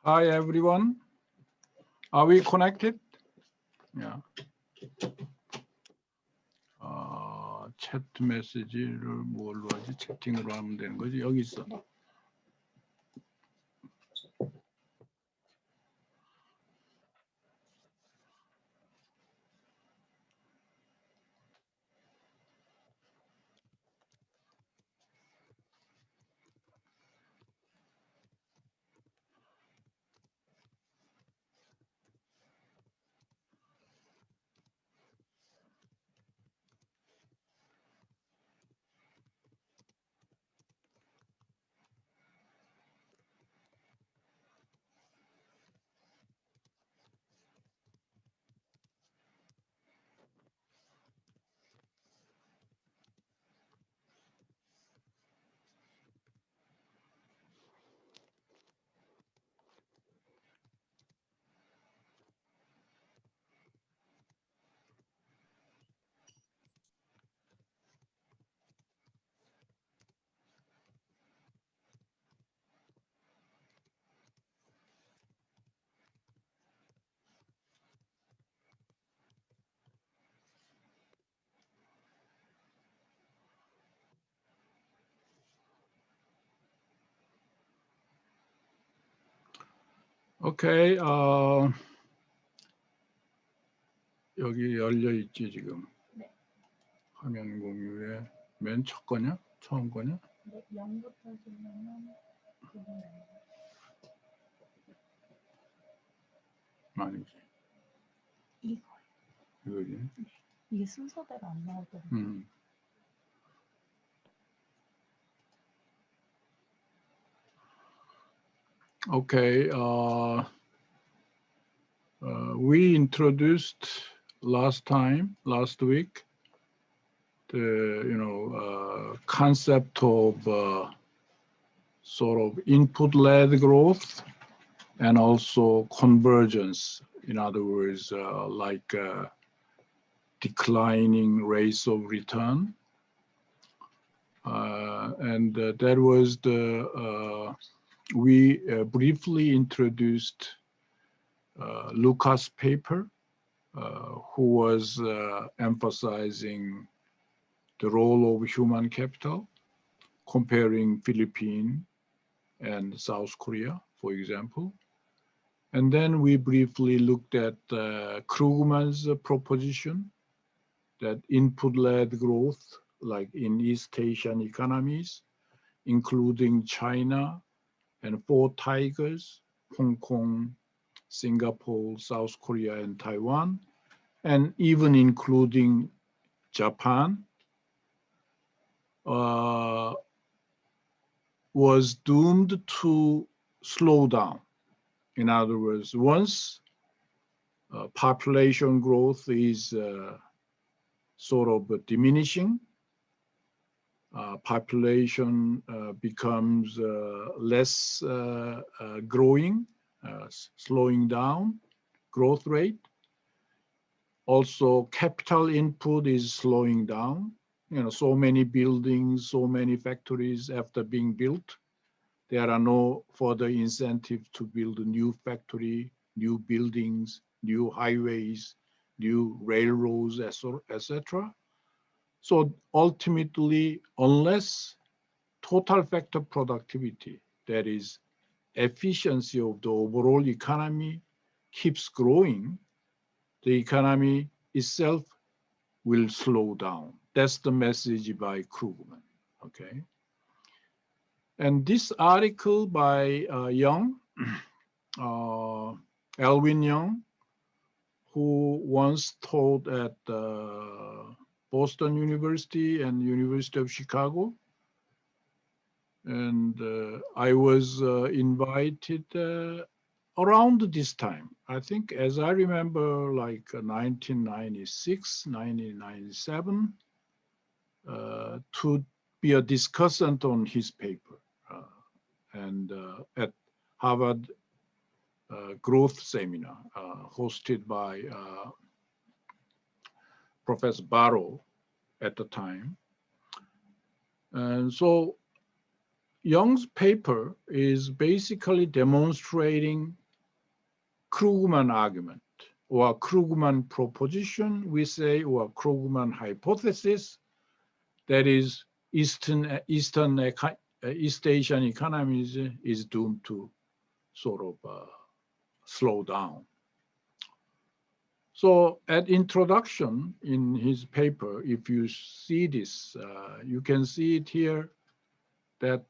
Hi everyone. Are we connected? Yeah. 채트 메시지를 뭘로 하지? 채팅으로 하면 되는 거지? 여기 있어. 오케이. 여기 열려 있지 지금. 네. 화면 공유에 맨 첫 거냐? 처음 거냐? 네, 0부터 하시면은 아니지. 이거. 이거지. 이게 순서대로 안 나오더라고요. Okay. We introduced last week, the concept of sort of input-led growth and also convergence. In other words, like declining rates of return. And that was we briefly introduced Lucas' paper, who was emphasizing the role of human capital, comparing Philippines and South Korea, for example. And then we briefly looked at Krugman's proposition that input-led growth, like in East Asian economies, including China and four tigers, Hong Kong, Singapore, South Korea, and Taiwan, and even including Japan, was doomed to slow down. In other words, once population growth is sort of diminishing, population becomes less growing, slowing down growth rate. Also, capital input is slowing down. So many buildings, so many factories after being built, there are no further incentive to build a new factory, new buildings, new highways, new railroads, etc. So ultimately, unless total factor productivity, that is efficiency of the overall economy, keeps growing, the economy itself will slow down. That's the message by Krugman, okay? And this article by Young, Alvin Young, who once taught at Boston University and University of Chicago. And I was invited around this time. I think, as I remember, like 1996, 1997, to be a discussant on his paper. And at Harvard Growth Seminar, hosted by Professor Barrow at the time. And so Young's paper is basically demonstrating Krugman argument or Krugman proposition, we say, or Krugman hypothesis, that is East Asian economies is doomed to sort of slow down. So at introduction in his paper, if you see this, you can see it here that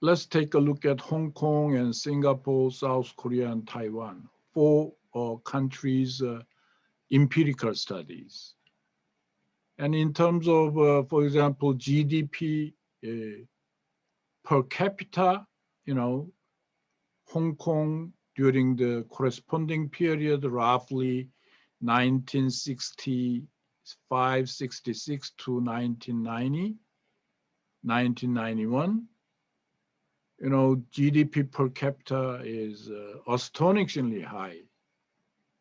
let's take a look at Hong Kong and Singapore, South Korea, and Taiwan, four countries' empirical studies. And in terms of, for example, GDP per capita, Hong Kong during the corresponding period, roughly 1965, 66 to 1990, 1991, GDP per capita is astonishingly high,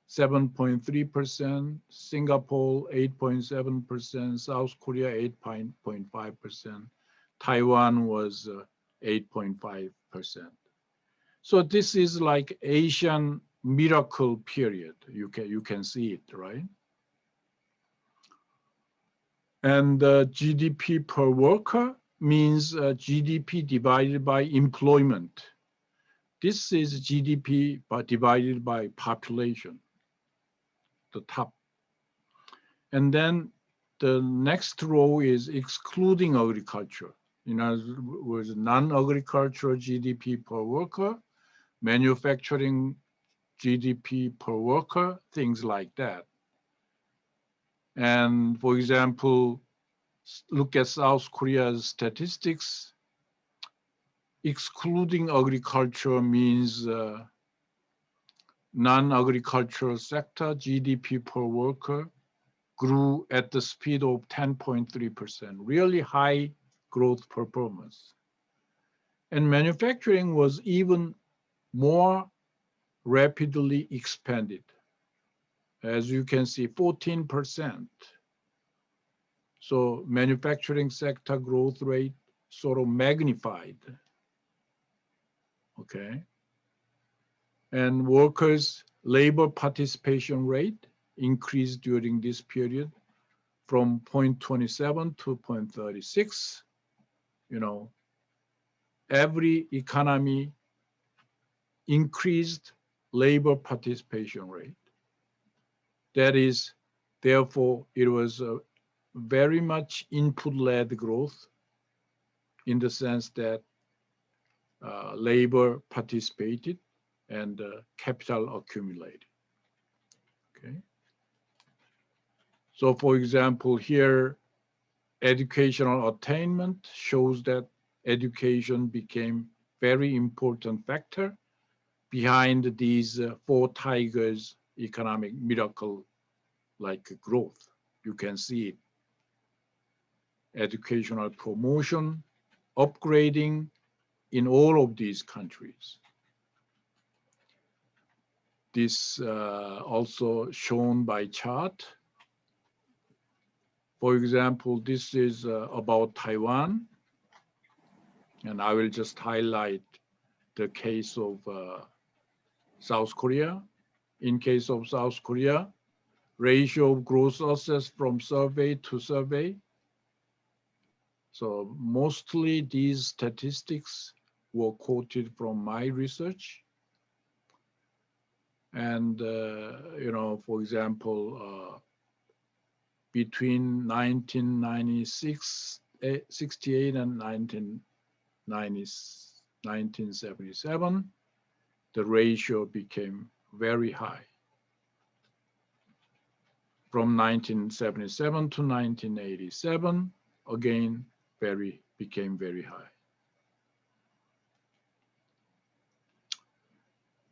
7.3%, Singapore 8.7%, South Korea 8.5%, Taiwan was 8.5%. So this is like Asian miracle period. You can see it, right? And GDP per worker means GDP divided by employment. This is GDP divided by population, the top. And then the next row is excluding agriculture. In other words, non-agricultural GDP per worker, manufacturing GDP per worker, things like that. And for example, look at South Korea's statistics. Excluding agriculture means non-agricultural sector GDP per worker grew at the speed of 10.3%, really high growth performance. And manufacturing was even more rapidly expanded. As you can see, 14%. So manufacturing sector growth rate sort of magnified. Okay. And workers' labor participation rate increased during this period from 0.27 to 0.36. Every economy increased labor participation rate. That is, therefore, it was a very much input-led growth in the sense that labor participated and capital accumulated. Okay. So, for example, here, educational attainment shows that education became very important factor behind these four tigers economic miracle like growth. You can see it. Educational promotion, upgrading in all of these countries. This also shown by chart. For example, this is about Taiwan. And I will just highlight the case of South Korea. In case of South Korea, ratio of gross assets from survey to survey. So mostly these statistics were quoted from my research. And, for example, between 1968 and 1977, the ratio became very high. From 1977 to 1987, again, became very high.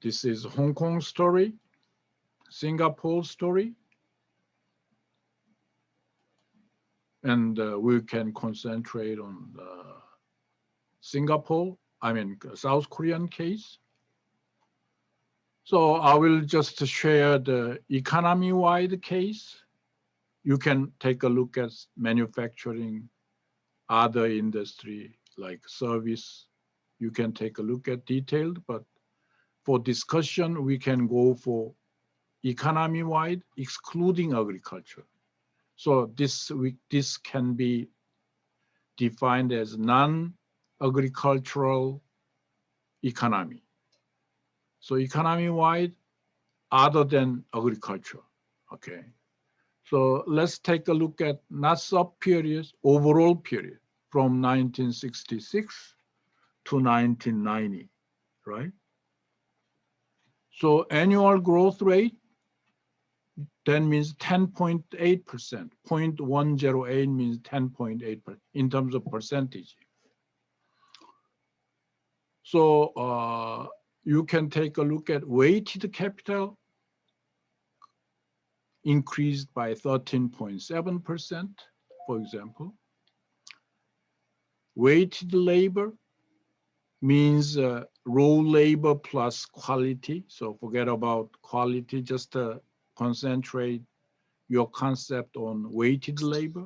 This is Hong Kong story, Singapore story, and we can concentrate on South Korean case. So I will just share the economy-wide case. You can take a look at manufacturing, other industry like service. You can take a look at detailed, but for discussion, we can go for economy-wide, excluding agriculture. So this can be defined as non-agricultural economy. So economy-wide, other than agriculture, okay? So let's take a look at not sub-periods, overall period from 1966 to 1990, right? So annual growth rate, that means 10.8%. 0.108 means 10.8% in terms of percentage. So you can take a look at weighted capital increased by 13.7%, for example. Weighted labor means raw labor plus quality. So forget about quality, just concentrate your concept on weighted labor.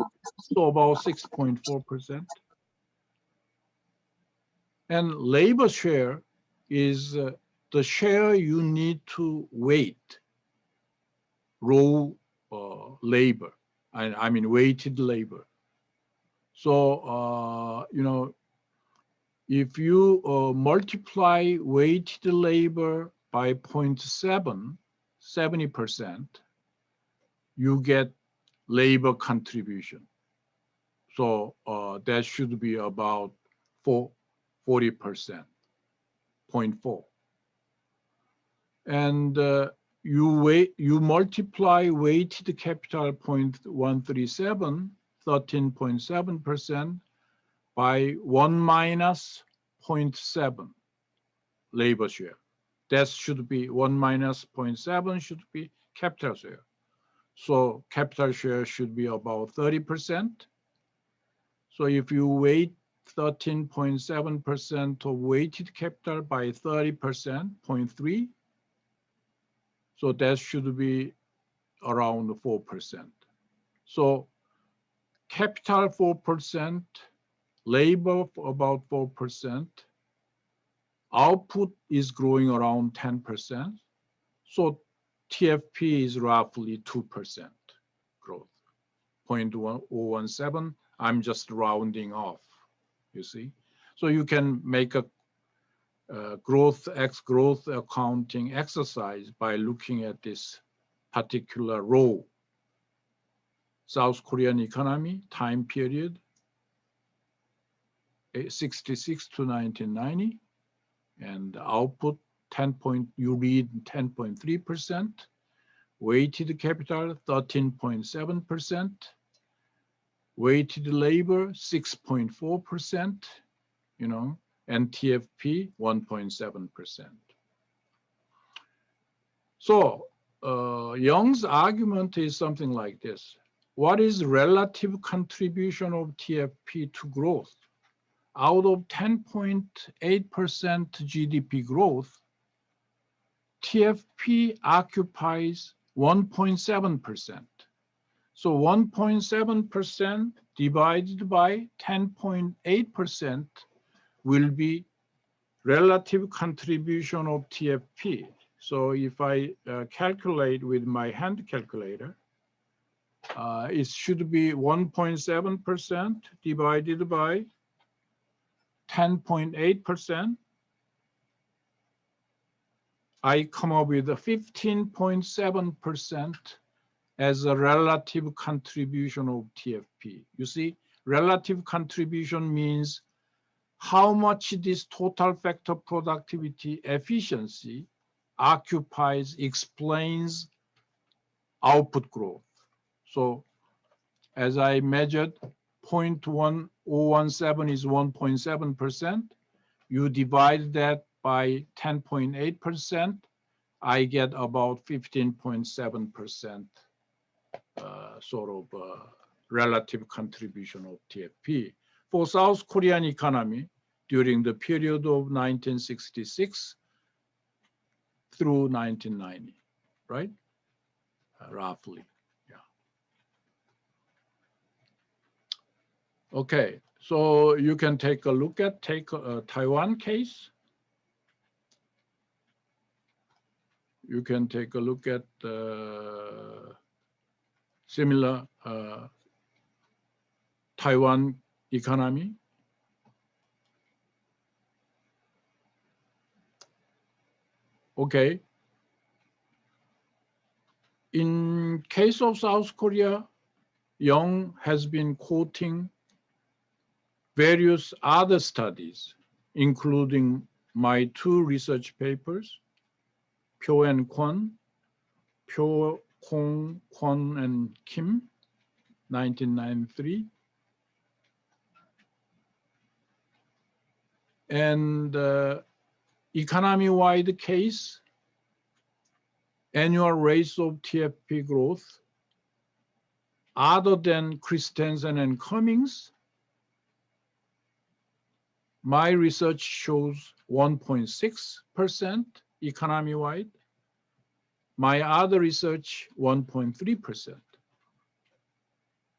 So about 6.4%. And labor share is the share you need to weight raw labor, I mean weighted labor. So, if you multiply weighted labor by 0.7, 70%, you get labor contribution. So that should be about 40%, 0.4. And you multiply weighted capital 0.137, 13.7%, by 1 minus 0.7 labor share. That should be 1 minus 0.7 should be capital share. So capital share should be about 30%. So if you weight 13.7% of weighted capital by 30%, 0.3, so that should be around 4%. So capital 4%, labor about 4%, output is growing around 10%. So TFP is roughly 2% growth, 0.017. I'm just rounding off, you see. So you can make a growth accounting exercise by looking at this particular row. South Korean economy, time period, 66 to 1990, and output you read 10.3%, weighted capital 13.7%, weighted labor 6.4%, and TFP 1.7%. So Young's argument is something like this. What is relative contribution of TFP to growth? Out of 10.8% GDP growth, TFP occupies 1.7%. So 1.7% divided by 10.8% will be relative contribution of TFP. So if I calculate with my hand calculator, it should be 1.7% divided by 10.8%. I come up with a 15.7% as a relative contribution of TFP. You see, relative contribution means how much this total factor productivity efficiency explains output growth. So as I measured, 0.1017 is 1.7%. You divide that by 10.8%, I get about 15.7% sort of relative contribution of TFP. For South Korean economy during the period of 1966 through 1990, right? Roughly, yeah. Okay, so you can take a look at Taiwan case. You can take a look at similar Taiwan economy. Okay. In case of South Korea, Young has been quoting various other studies, including my two research papers, Pyo and Kwon, Pyo, Kong, Kwon, and Kim, 1993. And economy-wide case, annual rates of TFP growth, other than Christensen and Cummings, my research shows 1.6% economy-wide. My other research, 1.3%.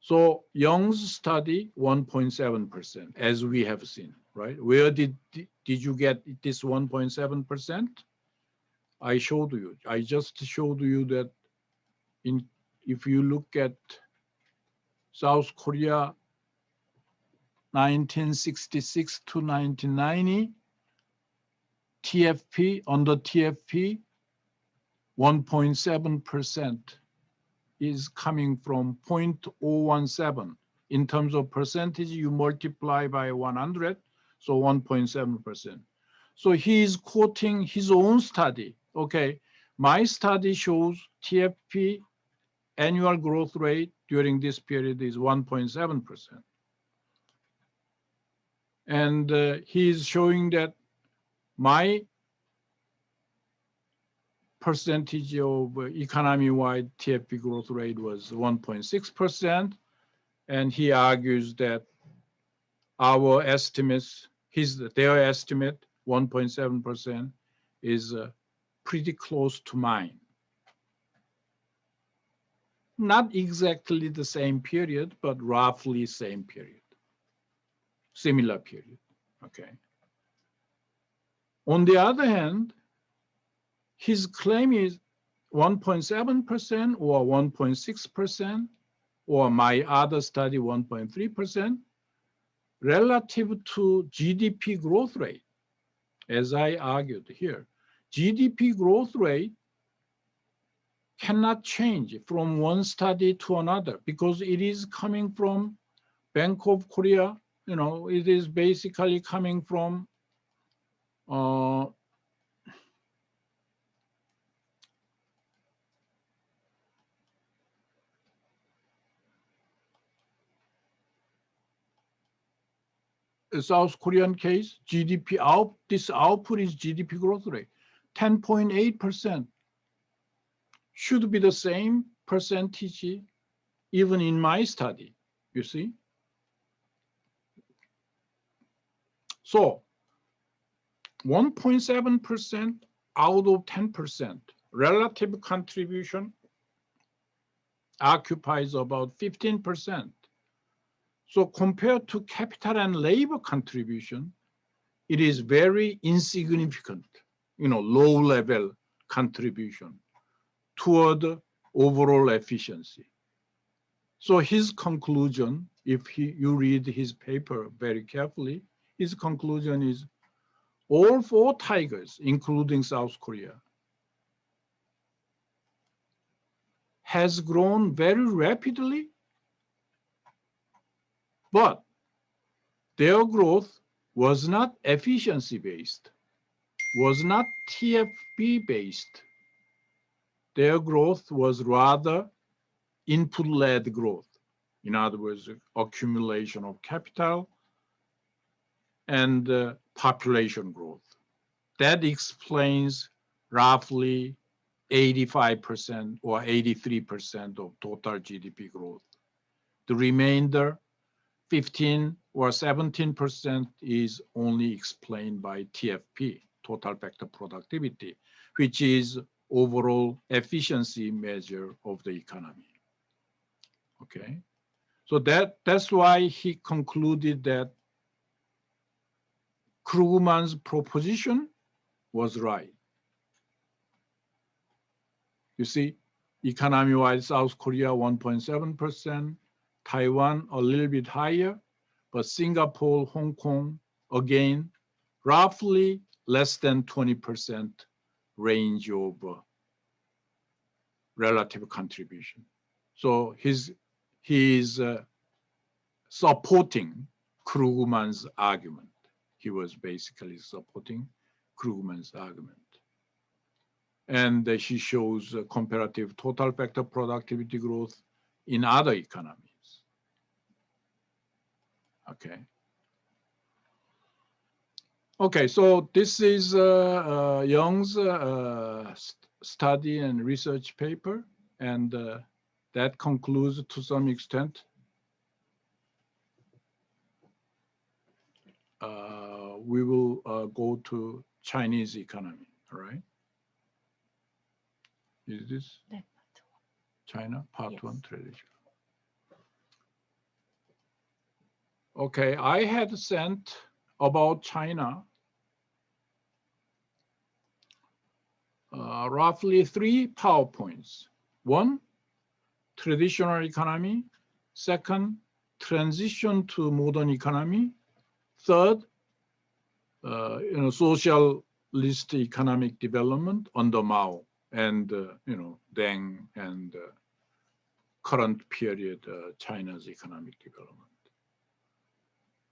So Young's study, 1.7%, as we have seen, right? Where did you get this 1.7%? I showed you. I just showed you that if you look at South Korea 1966 to 1990, TFP, under TFP, 1.7% is coming from 0.017. In terms of percentage, you multiply by 100, so 1.7%. So he is quoting his own study. Okay, my study shows TFP annual growth rate during this period is 1.7%. And he is showing that my percentage of economy-wide TFP growth rate was 1.6%. And he argues that our estimates, their estimate, 1.7%, is pretty close to mine. Not exactly the same period, but roughly same period, similar period, okay? On the other hand, his claim is 1.7% or 1.6%, or my other study 1.3%, relative to GDP growth rate. As I argued here, GDP growth rate cannot change from one study to another because it is coming from Bank of Korea. You know, it is basically coming from South Korean case, GDP this output is GDP growth rate, 10.8%. Should be the same percentage even in my study, you see? So 1.7% out of 10%, relative contribution occupies about 15%. So compared to capital and labor contribution, it is very insignificant, low level contribution toward overall efficiency. So his conclusion, if you read his paper very carefully, his conclusion is all four tigers, including South Korea, has grown very rapidly, but their growth was not efficiency-based, was not TFP-based. Their growth was rather input-led growth. In other words, accumulation of capital and population growth. That explains roughly 85% or 83% of total GDP growth. The remainder, 15 or 17%, is only explained by TFP, total factor productivity, which is overall efficiency measure of the economy. Okay, So that's why he concluded that Krugman's proposition was right. You see, economy-wise, South Korea 1.7%, Taiwan a little bit higher, but Singapore, Hong Kong, again, roughly less than 20% range of relative contribution. So he is supporting Krugman's argument. He was basically supporting Krugman's argument. And he shows comparative total factor productivity growth in other economies. Okay. Okay, so this is Young's study and research paper, and that concludes to some extent we will go to Chinese economy, all right? Is this 네, China part Yes. 1 tradition? Okay, I had sent about China roughly 3 PowerPoints. 1, traditional economy. 2nd, transition to modern economy. 3rd, socialist economic development under Mao and Deng and current period China's economic development.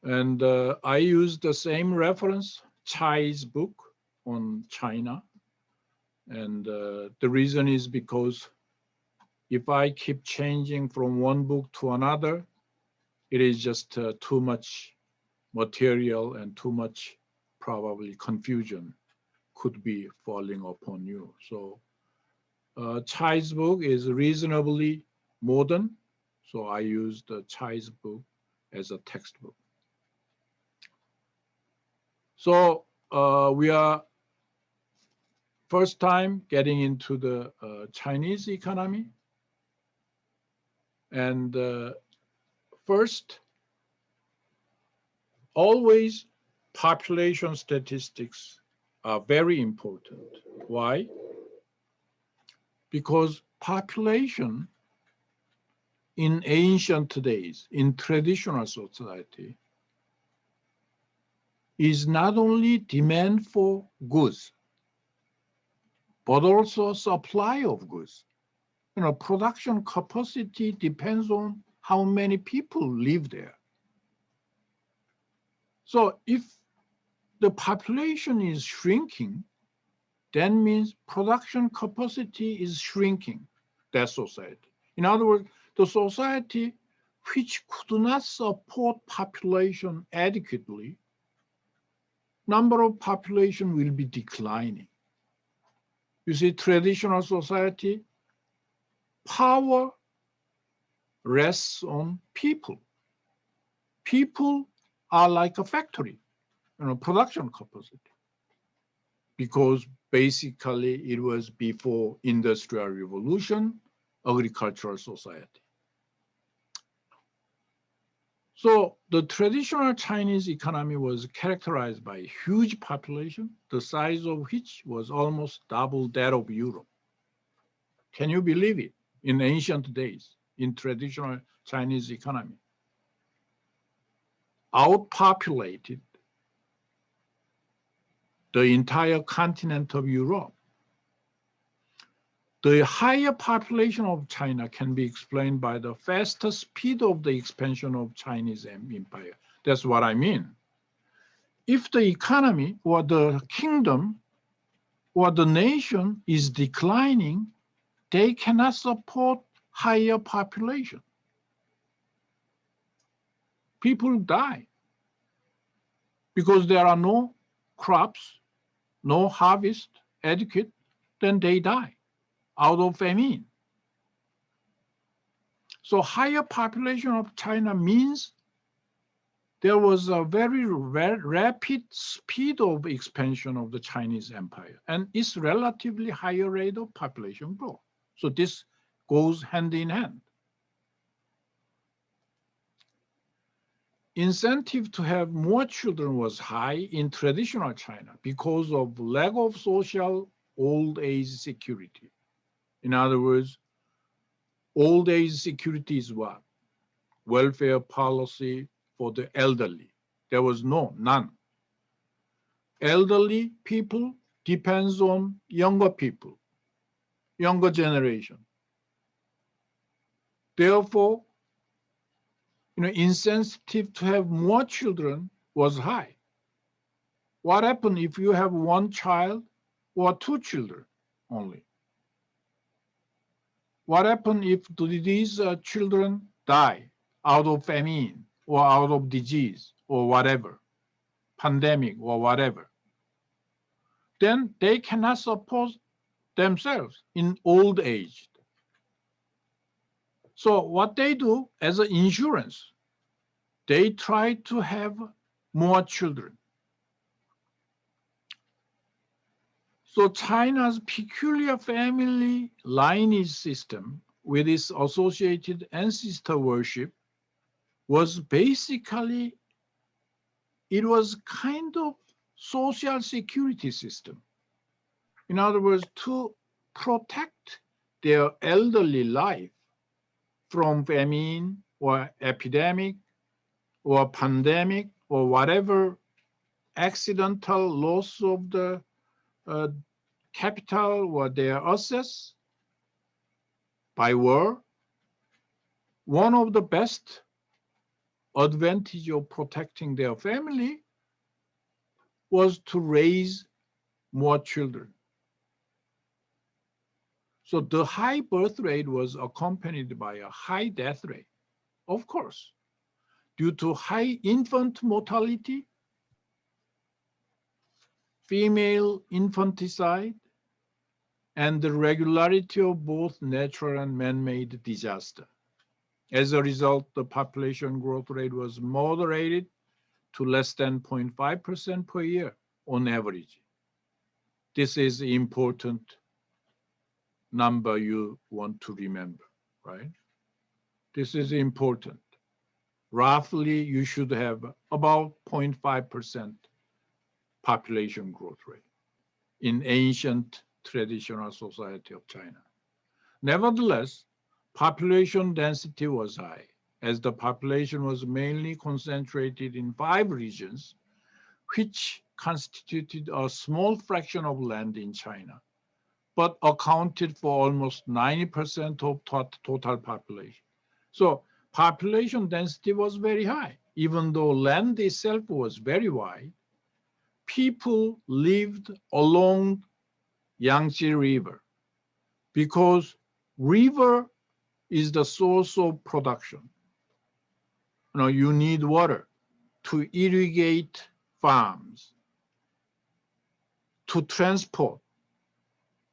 And I used the same reference, Chai's book on China. And the reason is because if I keep changing from one book to another, it is just too much material and too much probably confusion could be falling upon you. So Chai's book is reasonably modern. So I used Chai's book as a textbook. So we are first time getting into the Chinese economy. And first, always population statistics are very important. Why? Because population in ancient days, in traditional society, is not only demand for goods, but also supply of goods. Production capacity depends on how many people live there. So if the population is shrinking, that means production capacity is shrinking, that society. In other words, the society which could not support population adequately, number of population will be declining. You see, traditional society, power rests on people. People are like a factory, production capacity. Because basically it was before Industrial Revolution, agricultural society. So the traditional Chinese economy was characterized by a huge population, the size of which was almost double that of Europe. Can you believe it? In ancient days, in traditional Chinese economy. Outpopulated the entire continent of Europe. The higher population of China can be explained by the faster speed of the expansion of Chinese empire. That's what I mean. If the economy or the kingdom or the nation is declining, they cannot support higher population. People die because there are no crops, no harvest adequate, then they die out of famine. So higher population of China means there was a very rapid speed of expansion of the Chinese empire, and it's relatively higher rate of population growth. So this goes hand in hand. incentive to have more children was high in traditional China because of lack of social old age security. In other words, old age security is what? Welfare policy for the elderly. There was none. Elderly people depends on younger people, younger generation. Therefore, incentive to have more children was high. What happens if you have one child or two children only? What happens if these children die out of famine or out of disease or whatever, pandemic or whatever? Then they cannot support themselves in old age. So what they do as an insurance, they try to have more children. So China's peculiar family lineage system with its associated ancestor worship was basically, it was kind of social security system. In other words, to protect their elderly life from famine or epidemic or pandemic or whatever accidental loss of the capital or their assets by war. One of the best advantage of protecting their family was to raise more children. So the high birth rate was accompanied by a high death rate, of course, due to high infant mortality, female infanticide, and the regularity of both natural and man-made disaster. As a result, the population growth rate was moderated to less than 0.5% per year on average. This is an important number you want to remember, right? This is important. Roughly, you should have about 0.5% population growth rate in ancient traditional society of China. Nevertheless, population density was high, as the population was mainly concentrated in 5 regions, which constituted a small fraction of land in China, but accounted for almost 90% of total population. So population density was very high. Even though land itself was very wide, people lived along Yangtze River because river is the source of production. You need water to irrigate farms, to transport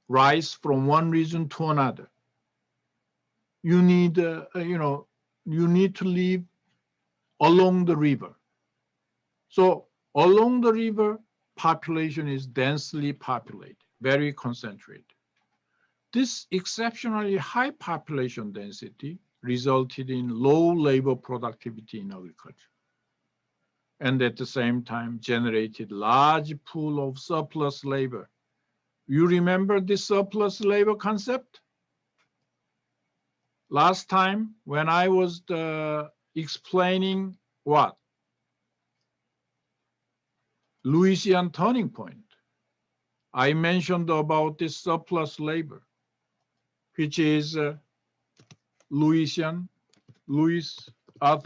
rice from one region to another. You need, you need to live along the river. So along the river, population is densely populated, very concentrated. This exceptionally high population density resulted in low labor productivity in agriculture, and at the same time generated large pool of surplus labor. You remember this surplus labor concept? Last time when I was explaining what? Lewisian turning point, I mentioned about this surplus labor, which is Arthur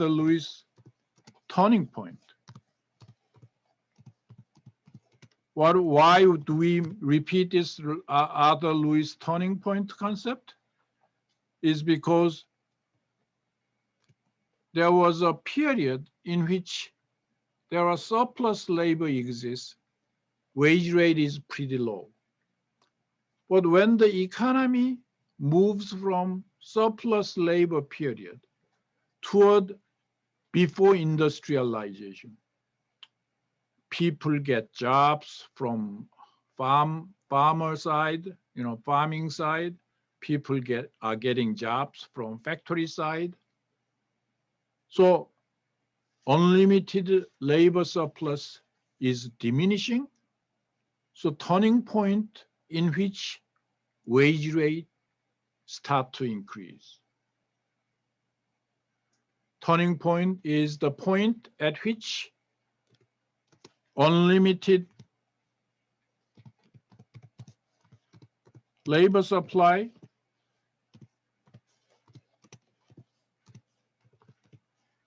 Lewis turning point. Why do we repeat this Arthur Lewis turning point concept? Is because there was a period in which there are surplus labor exists, wage rate is pretty low. But when the economy moves from surplus labor period toward before industrialization, people get jobs from farmer side, farming side. People are getting jobs from factory side. So unlimited labor surplus is diminishing. So turning point in which wage rate start to increase. Turning point is the point at which unlimited labor supply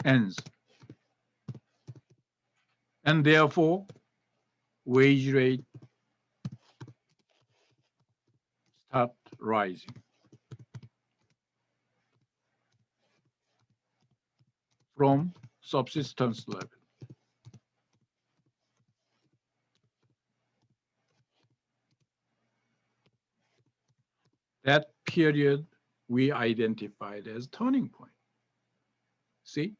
ends. And therefore, wage rate start rising from subsistence level. That period we identified as turning point. See?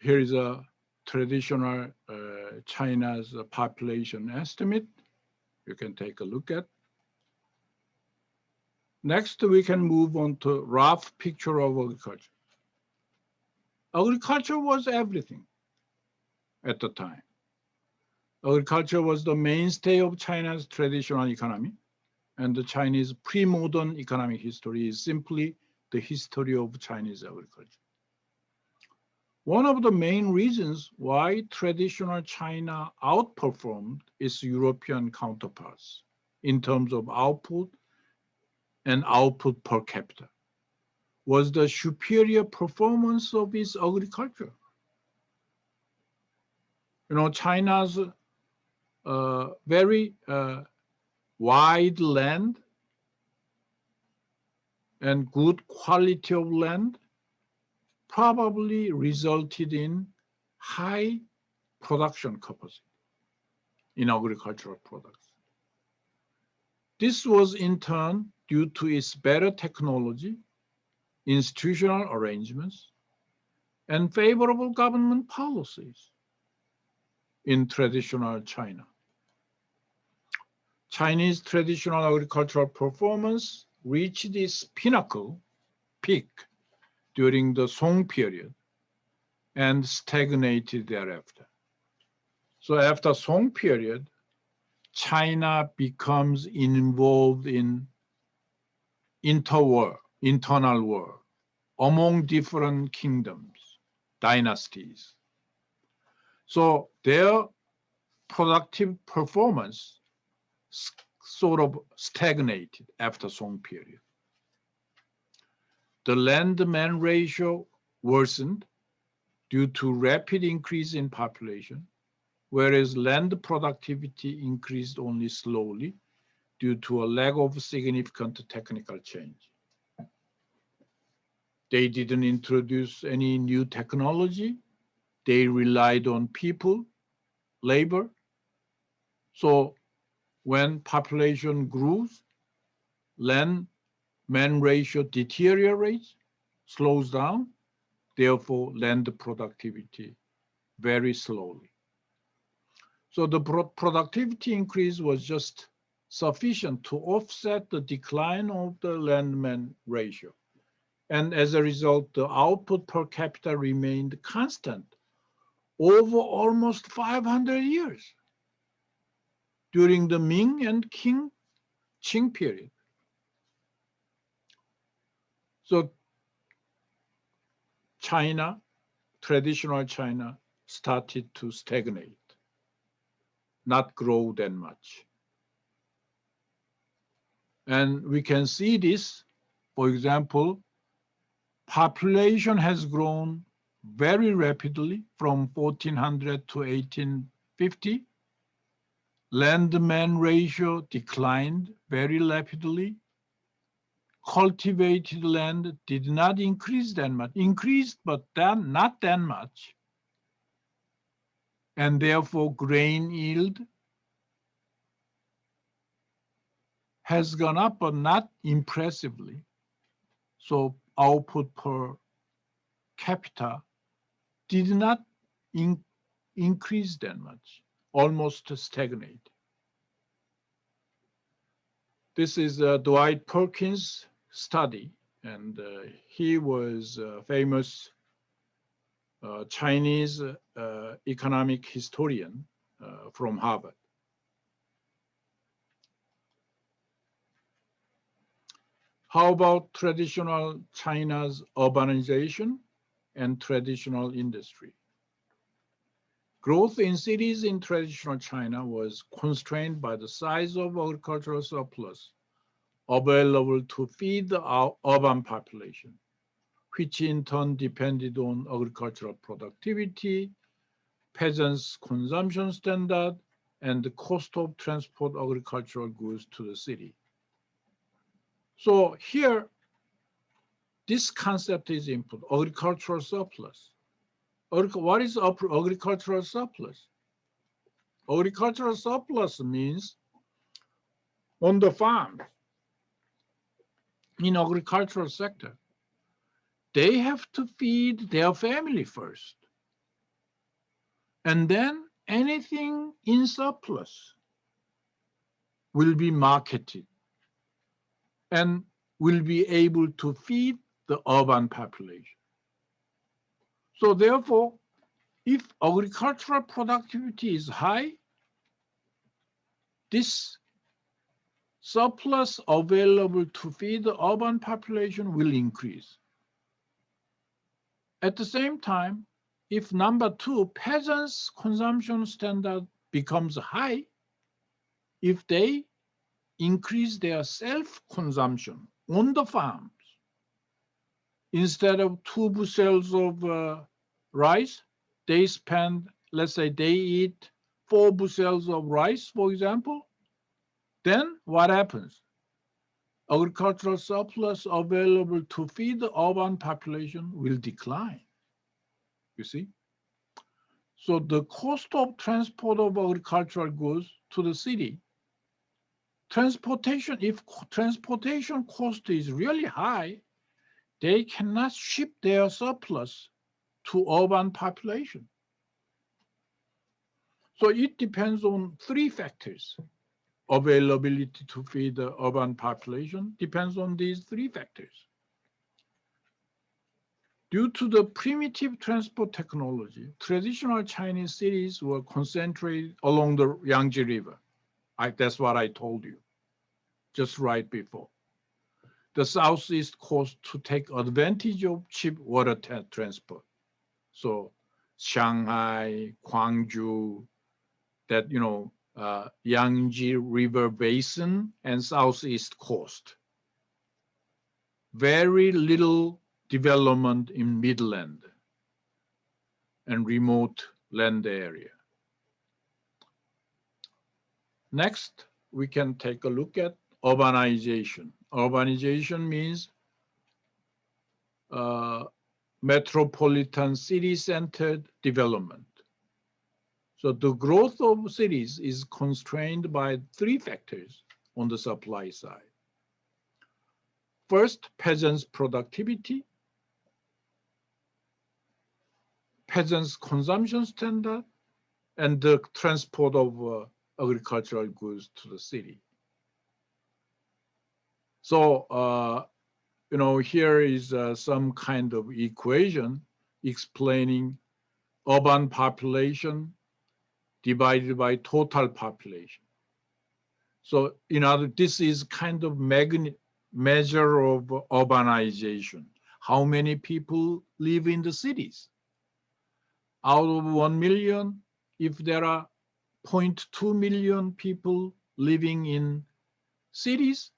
Here is a traditional China's population estimate. You can take a look at. Next, we can move on to rough picture of agriculture. Agriculture was everything at the time. Agriculture was the mainstay of China's traditional economy, and the Chinese pre-modern economic history is simply the history of Chinese agriculture. One of the main reasons why traditional China outperformed its European counterparts in terms of output and output per capita was the superior performance of its agriculture. You know, China's very wide land and good quality of land probably resulted in high production capacity in agricultural products. This was in turn due to its better technology, institutional arrangements, and favorable government policies in traditional China. Chinese traditional agricultural performance reached its pinnacle peak during the Song period and stagnated thereafter. So after Song period, China becomes involved in internal war among different kingdoms, dynasties. So their productive performance sort of stagnated after Song period. The land-man ratio worsened due to rapid increase in population, whereas land productivity increased only slowly due to a lack of significant technical change. They didn't introduce any new technology. They relied on people, labor. So when population grows, land-man ratio deteriorates, slows down, therefore land productivity very slowly. So the productivity increase was just sufficient to offset the decline of the land-man ratio. And as a result, the output per capita remained constant over almost 500 years during the Ming and Qing period. So China, traditional China, started to stagnate, not grow that much. And we can see this, for example, population has grown very rapidly from 1400 to 1850. Land-man ratio declined very rapidly. Cultivated land did not increase that much, increased, but not that much. And therefore, grain yield has gone up, but not impressively. So output per capita did not increase that much, almost stagnate. This is Dwight Perkins' study, and he was a famous Chinese economic historian from Harvard. How about traditional China's urbanization and traditional industry? Growth in cities in traditional China was constrained by the size of agricultural surplus available to feed the urban population, which in turn depended on agricultural productivity, peasants' consumption standard, and the cost of transport agricultural goods to the city. So here, this concept is important, agricultural surplus. What is agricultural surplus? Agricultural surplus means on the farm, in agricultural sector, they have to feed their family first. And then anything in surplus will be marketed and will be able to feed the urban population. So therefore, if agricultural productivity is high, this surplus available to feed the urban population will increase. At the same time, if number two, peasants' consumption standard becomes high, if they increase their self-consumption on the farms, instead of 2 bushels of rice, they spend, let's say they eat 4 bushels of rice, for example, then what happens? Agricultural surplus available to feed the urban population will decline, you see? So the cost of transport of agricultural goods to the city, transportation, if transportation cost is really high, they cannot ship their surplus to urban population. So it depends on 3 factors. Availability to feed the urban population depends on these 3 factors. Due to the primitive transport technology, traditional Chinese cities were concentrated along the Yangtze River. That's what I told you just right before. The southeast coast to take advantage of cheap water transport. So Shanghai, Gwangju, that, Yangtze River Basin and southeast coast. Very little development in midland and remote land area. Next, we can take a look at urbanization. Urbanization means metropolitan city-centered development. So the growth of cities is constrained by 3 factors on the supply side. First, peasants' productivity, peasants' consumption standard, and the transport of agricultural goods to the city. So, here is some kind of equation explaining urban population divided by total population. So, this is kind of measure of urbanization. How many people live in the cities? Out of 1 million, if there are 0.2 million people living in cities,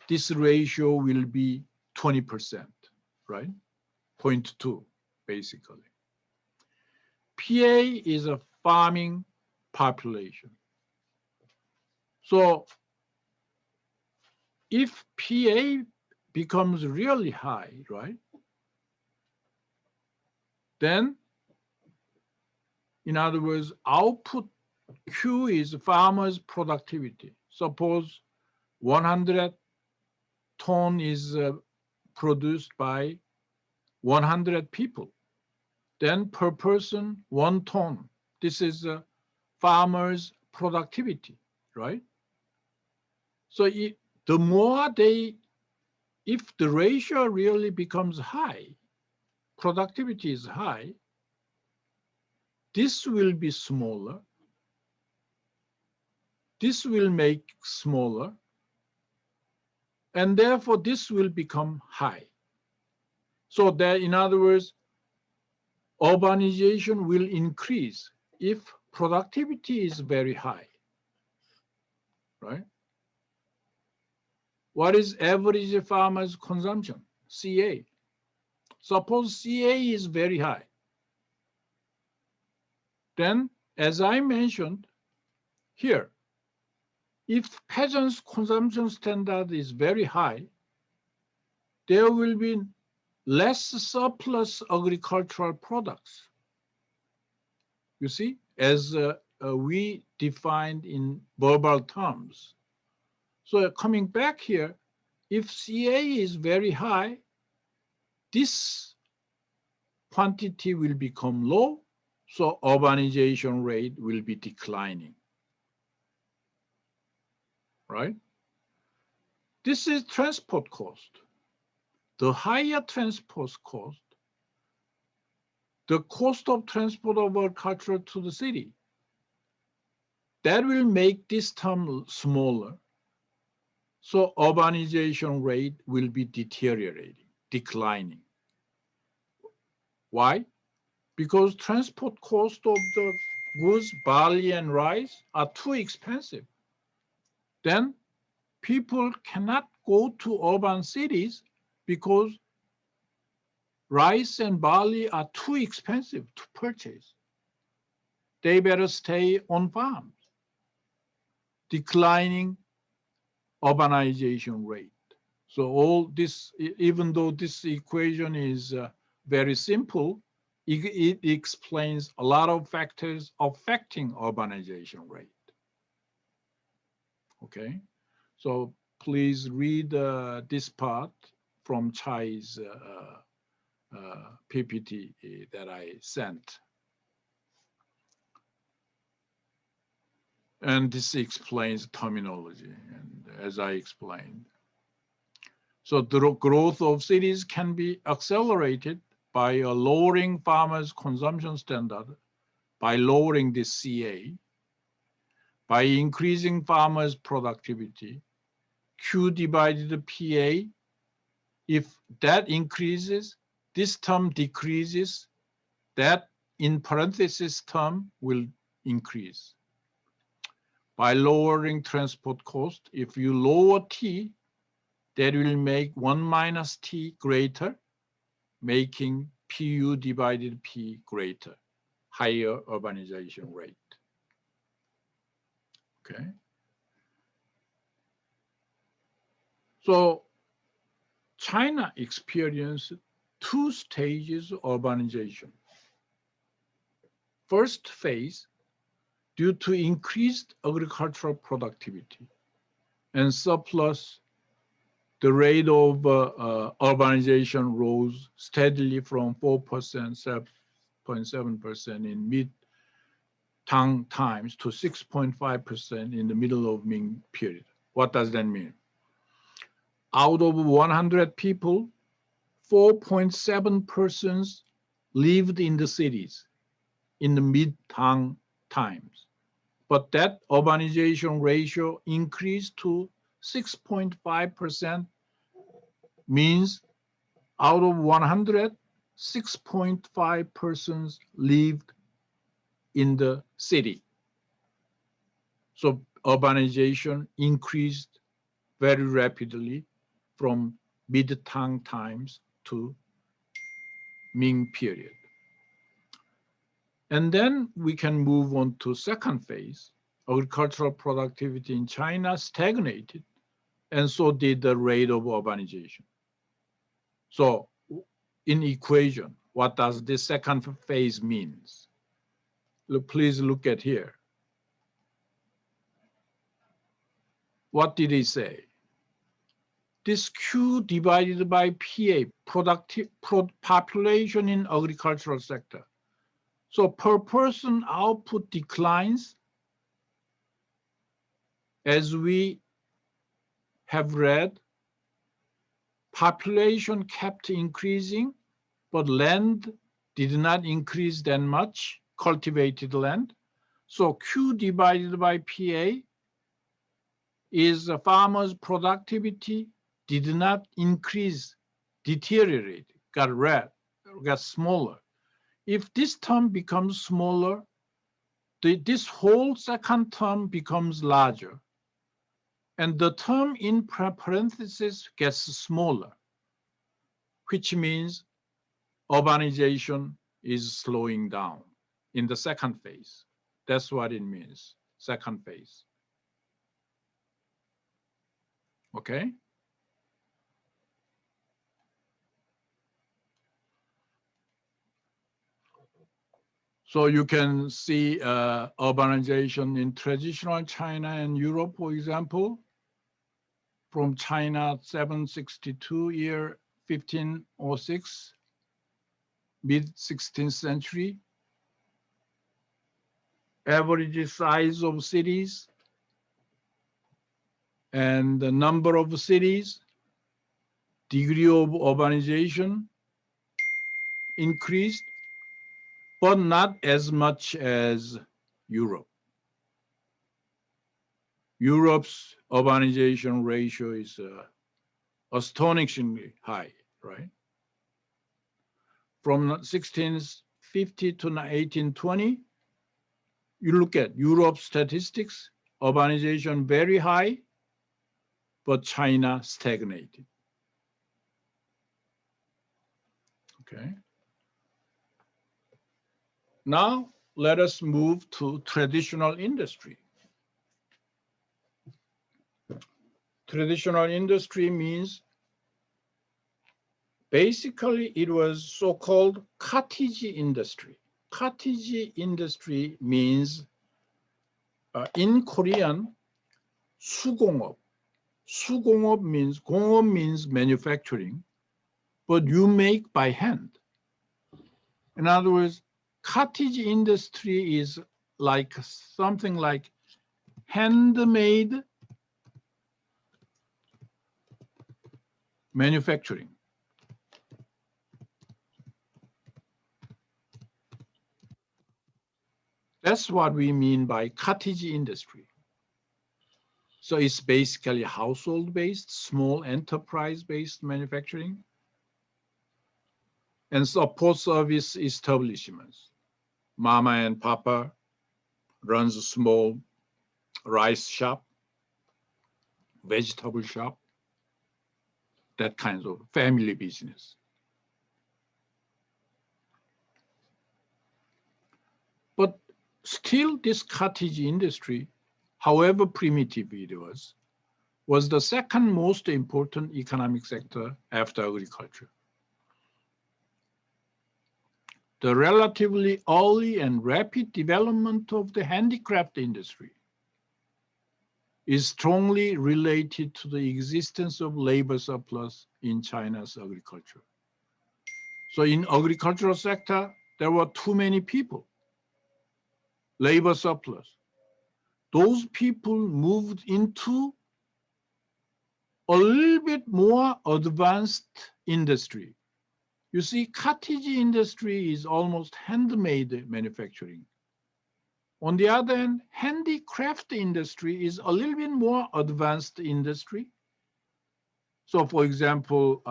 this ratio will be 20%, right? 0.2, basically. PA is a farming population. So if PA becomes really high, right? Then, in other words, output Q is farmer's productivity. Suppose 100 ton is produced by 100 people. Then per person, 1 ton. This is farmer's productivity, right? So the more if the ratio really becomes high, productivity is high, this will be smaller. This will make smaller. And therefore, this will become high. So that, in other words, urbanization will increase if productivity is very high, right? What is average farmer's consumption? CA. Suppose CA is very high. Then, as I mentioned here, if peasants' consumption standard is very high, there will be less surplus agricultural products. You see, as we defined in verbal terms. So coming back here, if CA is very high, this quantity will become low, so urbanization rate will be declining, right? This is transport cost. The higher transport cost, the cost of transport of agriculture to the city, that will make this term smaller. So urbanization rate will be deteriorating, declining. Why? Because transport cost of the goods, barley and rice are too expensive. Then people cannot go to urban cities because rice and barley are too expensive to purchase. They better stay on farms, declining urbanization rate. So all this, even though this equation is very simple, it explains a lot of factors affecting urbanization rate. Okay, so please read this part from Chai's PPT that I sent. And this explains terminology, and as I explained. So the growth of cities can be accelerated by lowering farmers' consumption standard, by lowering the CA, by increasing farmers' productivity, Q divided PA. If that increases, this term decreases, that in parenthesis term will increase. By lowering transport cost, if you lower T, that will make 1 minus T greater, making PU divided P greater, higher urbanization rate. Okay. So China experienced 2 stages of urbanization. First phase, due to increased agricultural productivity and surplus, the rate of urbanization rose steadily from 4%, 7.7% in mid-Tang times to 6.5% in the middle of Ming period. What does that mean? Out of 100 people, 4.7 persons lived in the cities in the mid-Tang times. But that urbanization ratio increased to 6.5%, means out of 100, 6.5 persons lived in the city. So urbanization increased very rapidly from mid-Tang times to Ming period. And then we can move on to second phase. Agricultural productivity in China stagnated, and so did the rate of urbanization. So in equation, what does this second phase means? Please look at here. What did he say? This Q divided by PA, population in agricultural sector. So per person output declines as we have read, population kept increasing, but land did not increase that much, cultivated land. So Q divided by PA is the farmer's productivity did not increase, deteriorate, got smaller. If this term becomes smaller, this whole second term becomes larger. And the term in parentheses gets smaller, which means urbanization is slowing down in the second phase. That's what it means, second phase. Okay? So you can see urbanization in traditional China and Europe, for example, from China 762 year 1506, mid 16th century. Average size of cities and the number of cities, degree of urbanization increased, but not as much as Europe. Europe's urbanization ratio is astonishingly high, right? From 1650 to 1820, you look at Europe statistics, urbanization very high, but China stagnated. Okay. Now let us move to traditional industry. Traditional industry means basically it was so-called cottage industry. Cottage industry means in Korean, 수공업. 수공업 means, 공업 means manufacturing, but you make by hand. In other words, cottage industry is like something like handmade manufacturing. That's what we mean by cottage industry. So it's basically household-based, small enterprise-based manufacturing and support service establishments. Mama and Papa runs a small rice shop, vegetable shop, that kind of family business. But still this cottage industry, however primitive it was the second most important economic sector after agriculture. The relatively early and rapid development of the handicraft industry is strongly related to the existence of labor surplus in China's agriculture. So in agricultural sector, there were too many people, labor surplus. Those people moved into a little bit more advanced industry. You see, cottage industry is almost handmade manufacturing. On the other hand, handicraft industry is a little bit more advanced industry. So for example,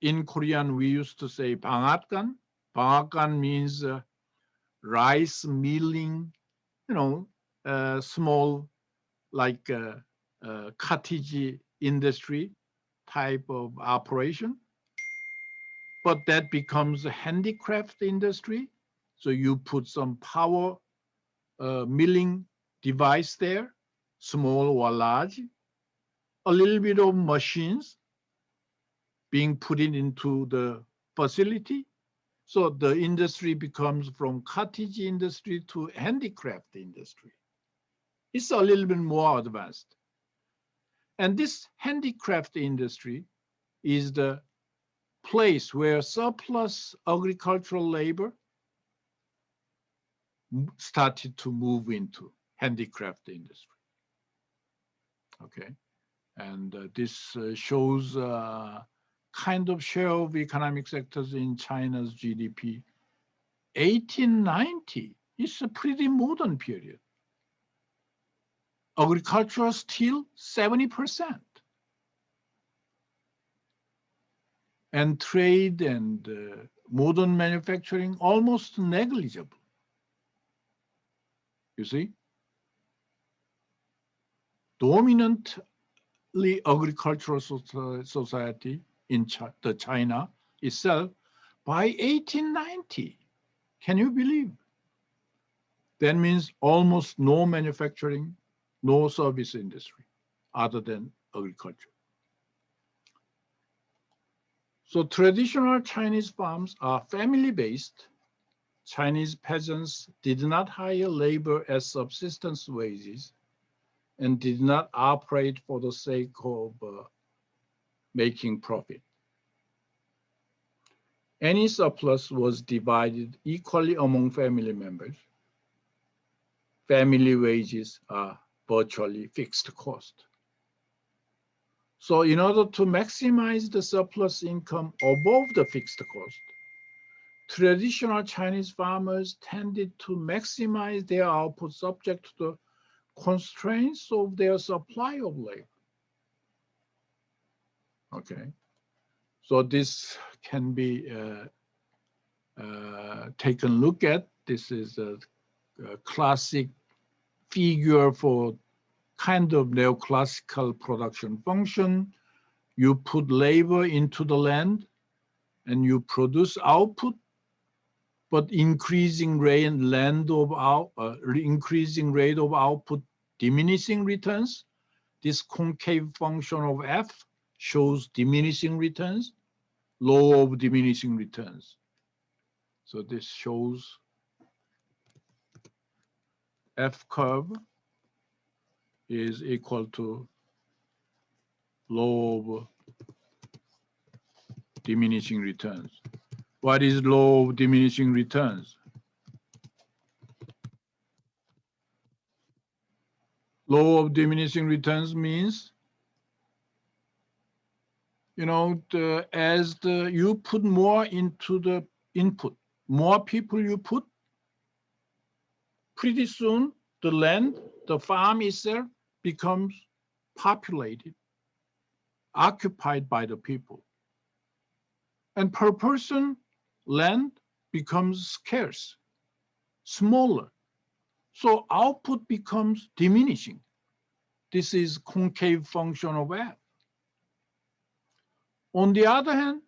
in Korean, we used to say 방앗간. 방앗간 means rice milling, small like cottage industry type of operation. But that becomes a handicraft industry. So you put some power milling device there, small or large, a little bit of machines being put into the facility. So the industry becomes from cottage industry to handicraft industry. It's a little bit more advanced. And this handicraft industry is the place where surplus agricultural labor started to move into handicraft industry. Okay. And this shows kind of share of economic sectors in China's GDP. 1890 is a pretty modern period. Agriculture still 70%. And trade and modern manufacturing almost negligible. You see? Dominantly agricultural society in China itself by 1890. Can you believe? That means almost no manufacturing, no service industry other than agriculture. So traditional Chinese farms are family-based. Chinese peasants did not hire labor as subsistence wages and did not operate for the sake of making profit. Any surplus was divided equally among family members. Family wages are virtually fixed cost. So in order to maximize the surplus income above the fixed cost, traditional Chinese farmers tended to maximize their output subject to the constraints of their supply of labor. Okay, so this can be taken a look at. This is a classic figure for kind of neoclassical production function. You put labor into the land and you produce output, but increasing rate of output, diminishing returns. This concave function of F shows diminishing returns, law of diminishing returns. So this shows F curve is equal to law of diminishing returns. What is law of diminishing returns? Law of diminishing returns means, you know, you put more into the input, more people you put, pretty soon the land, the farm itself becomes populated, occupied by the people. And per person, land becomes scarce, smaller. So output becomes diminishing. This is concave function of F. On the other hand,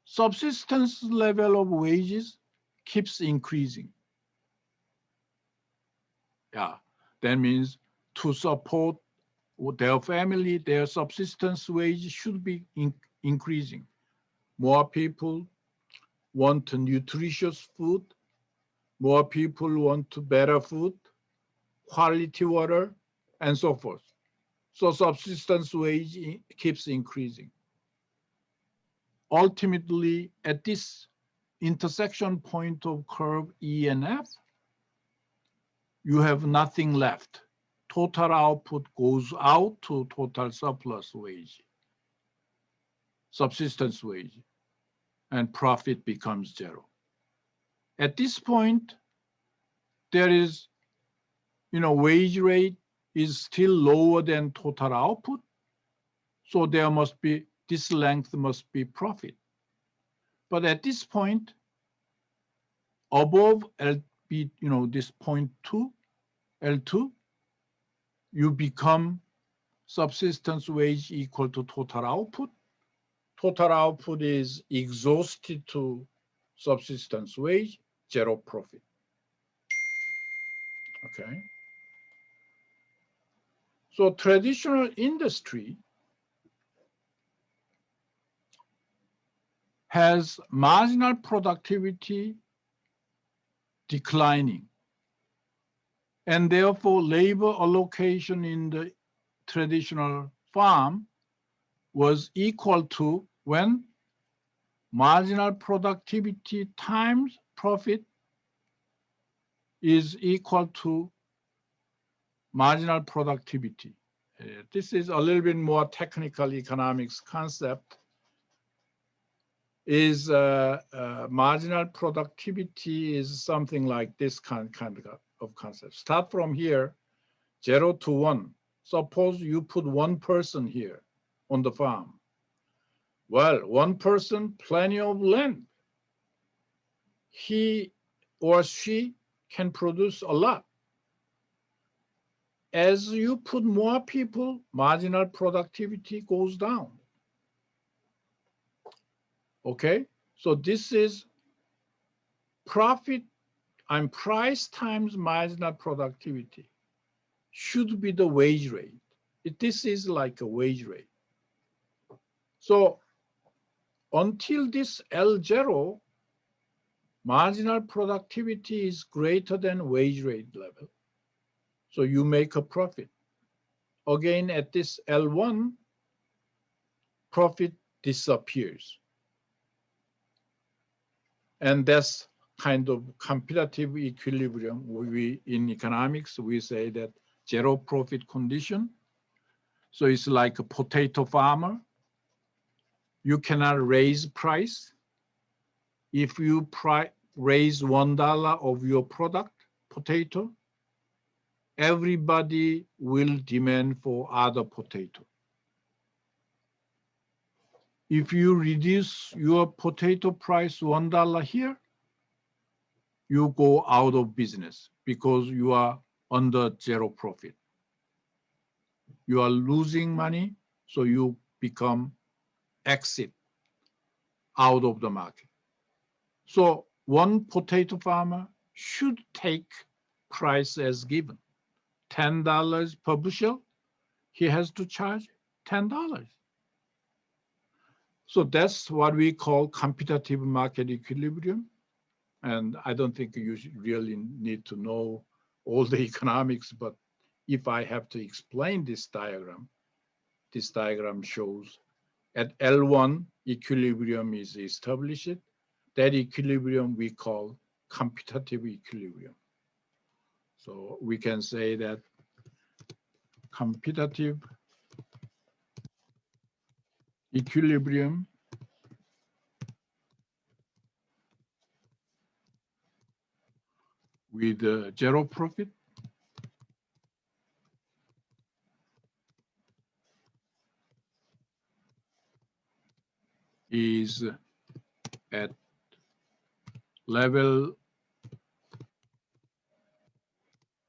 subsistence level of wages keeps increasing. Yeah, that means to support their family, their subsistence wage should be increasing. More people want nutritious food. More people want better food, quality water, and so forth. So subsistence wage keeps increasing. Ultimately, at this intersection point of curve E and F, you have nothing left. Total output goes out to total surplus wage, subsistence wage, and profit becomes zero. At this point, there is, wage rate is still lower than total output. So there must be, this length must be profit. But at this point, above LB, this point 2, L2, you become subsistence wage equal to total output. Total output is exhausted to subsistence wage, zero profit. Okay. So traditional industry has marginal productivity declining. And therefore, labor allocation in the traditional farm was equal to when marginal productivity times profit is equal to marginal productivity. This is a little bit more technical economics concept. Is marginal productivity is something like this kind of concept. Start from here, 0 to 1. Suppose you put one person here on the farm. Well, one person, plenty of land. He or she can produce a lot. As you put more people, marginal productivity goes down. Okay, so this is profit and price times marginal productivity should be the wage rate. This is like a wage rate. So until this L0, marginal productivity is greater than wage rate level. So you make a profit. Again, at this L1, profit disappears. And that's kind of competitive equilibrium. In economics, we say that zero profit condition. So it's like a potato farmer. You cannot raise price. If you raise $1 of your product, potato, everybody will demand for other potato. If you reduce your potato price $1 here, you go out of business because you are under zero profit. You are losing money, so you become exit out of the market. So one potato farmer should take price as given. $10 per bushel, he has to charge $10. So that's what we call competitive market equilibrium. And I don't think you really need to know all the economics, but if I have to explain this diagram shows at L1, equilibrium is established. That equilibrium we call competitive equilibrium. So we can say that competitive equilibrium with zero profit is at level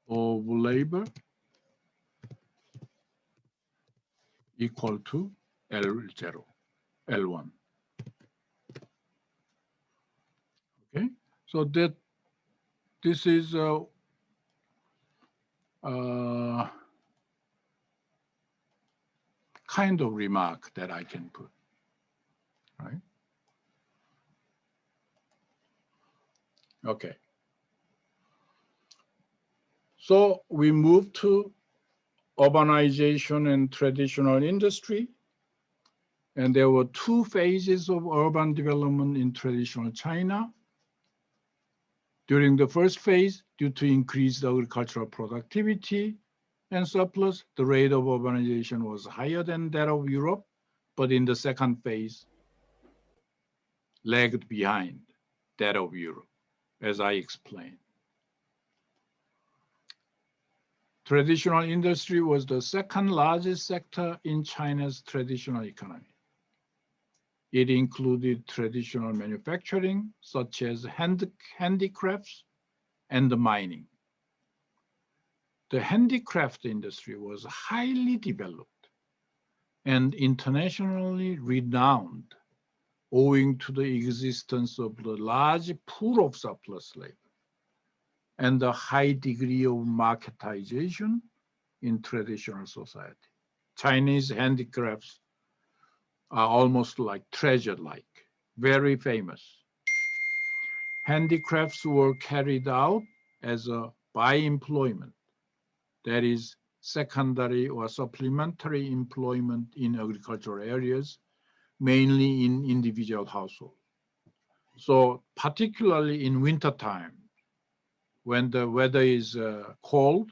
of labor equal to L0, L1. Okay, so that this is kind of remark that I can put, right? Okay. So we move to urbanization and traditional industry. And there were two phases of urban development in traditional China. During the first phase, due to increased agricultural productivity and surplus, the rate of urbanization was higher than that of Europe, but in the second phase, lagged behind that of Europe, as I explained. Traditional industry was the second largest sector in China's traditional economy. It included traditional manufacturing, such as handicrafts and mining. The handicraft industry was highly developed and internationally renowned, owing to the existence of the large pool of surplus labor and the high degree of marketization in traditional society. Chinese handicrafts are almost like treasure-like, very famous. Handicrafts were carried out as a by employment, that is secondary or supplementary employment in agricultural areas, mainly in individual households. So particularly in wintertime, when the weather is cold,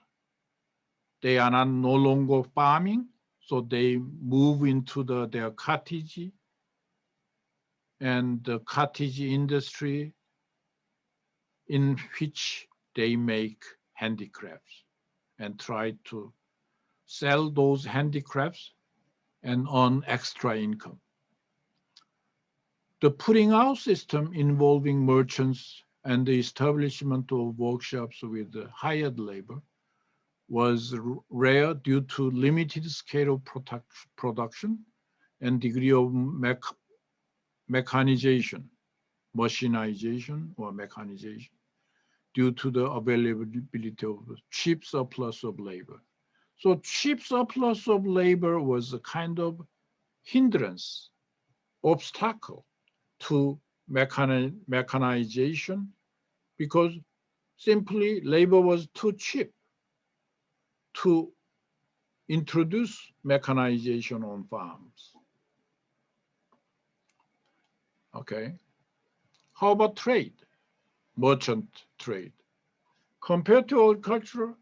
they are not no longer farming, so they move into their cottage, and the cottage industry in which they make handicrafts and try to sell those handicrafts and earn extra income. The putting out system involving merchants and the establishment of workshops with hired labor was rare due to limited scale of production and degree of mechanization due to the availability of cheap surplus of labor. So cheap surplus of labor was a kind of hindrance, obstacle to mechanization, because simply labor was too cheap to introduce mechanization on farms. Okay. How about trade, merchant trade? Compared to agriculture,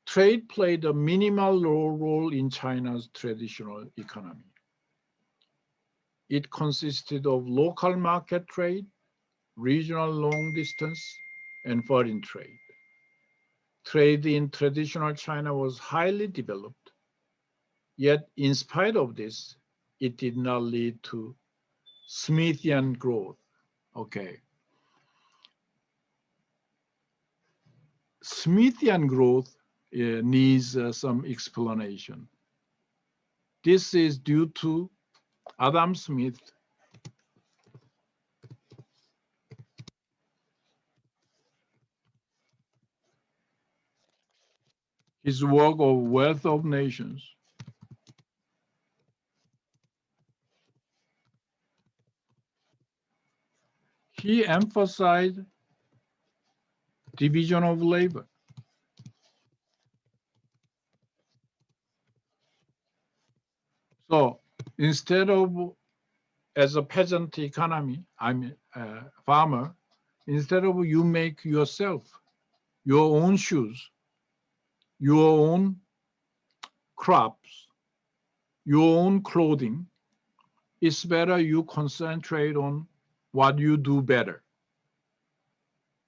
trade played a minimal role in China's traditional economy. It consisted of local market trade, regional long distance, and foreign trade. Trade in traditional China was highly developed, yet in spite of this, it did not lead to Smithian growth. Okay. Smithian growth needs some explanation. This is due to Adam Smith, his work of Wealth of Nations. He emphasized division of labor. So instead of, as a peasant economy, I'm a farmer, instead of you make yourself your own shoes, your own crops, your own clothing, it's better you concentrate on what you do better.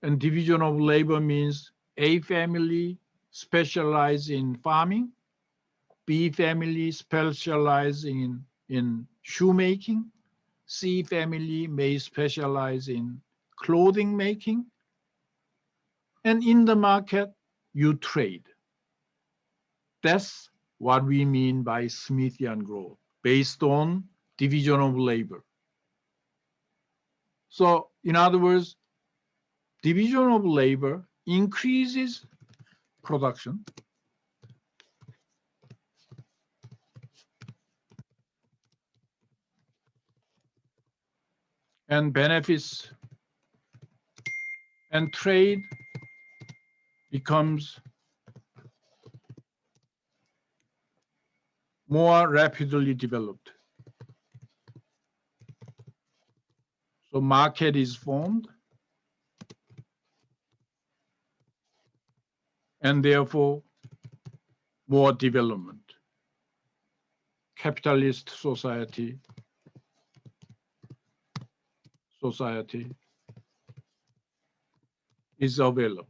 And division of labor means A family specialize in farming, B family specialize in shoemaking, C family may specialize in clothing making, and in the market, you trade. That's what we mean by Smithian growth, based on division of labor. So in other words, division of labor increases production and benefits, and trade becomes more rapidly developed. So market is formed, and therefore more development. Capitalist society is available.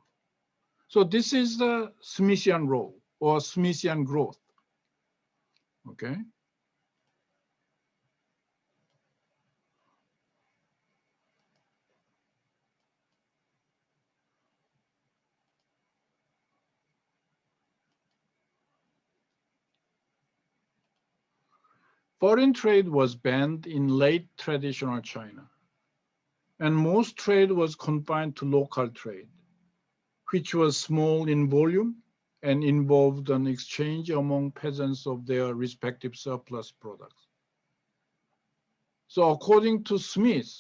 So this is the Smithian role or Smithian growth. Okay. Foreign trade was banned in late traditional China, and most trade was confined to local trade, which was small in volume and involved an exchange among peasants of their respective surplus products. So according to Smith,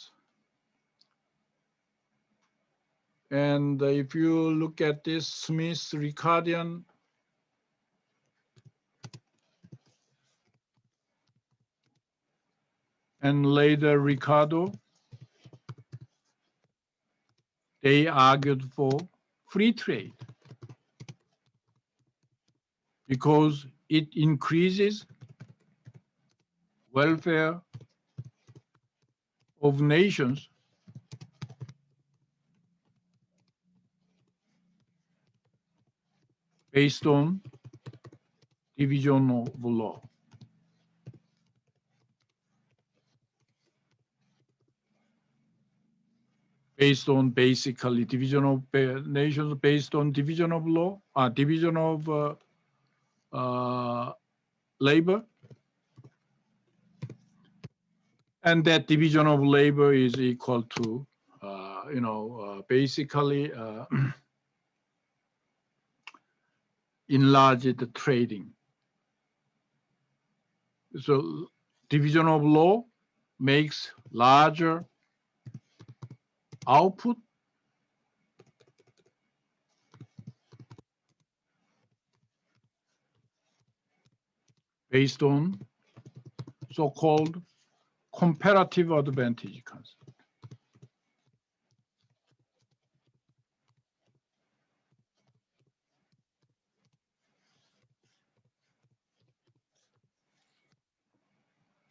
and if you look at this Smith-Ricardian and later Ricardo, they argued for free trade. because it increases welfare of nations based on division of law. Based on basically division of nations based on division of law, division of labor. And that division of labor is equal to, basically enlarged trading. So division of law makes larger output based on so-called comparative advantage concept.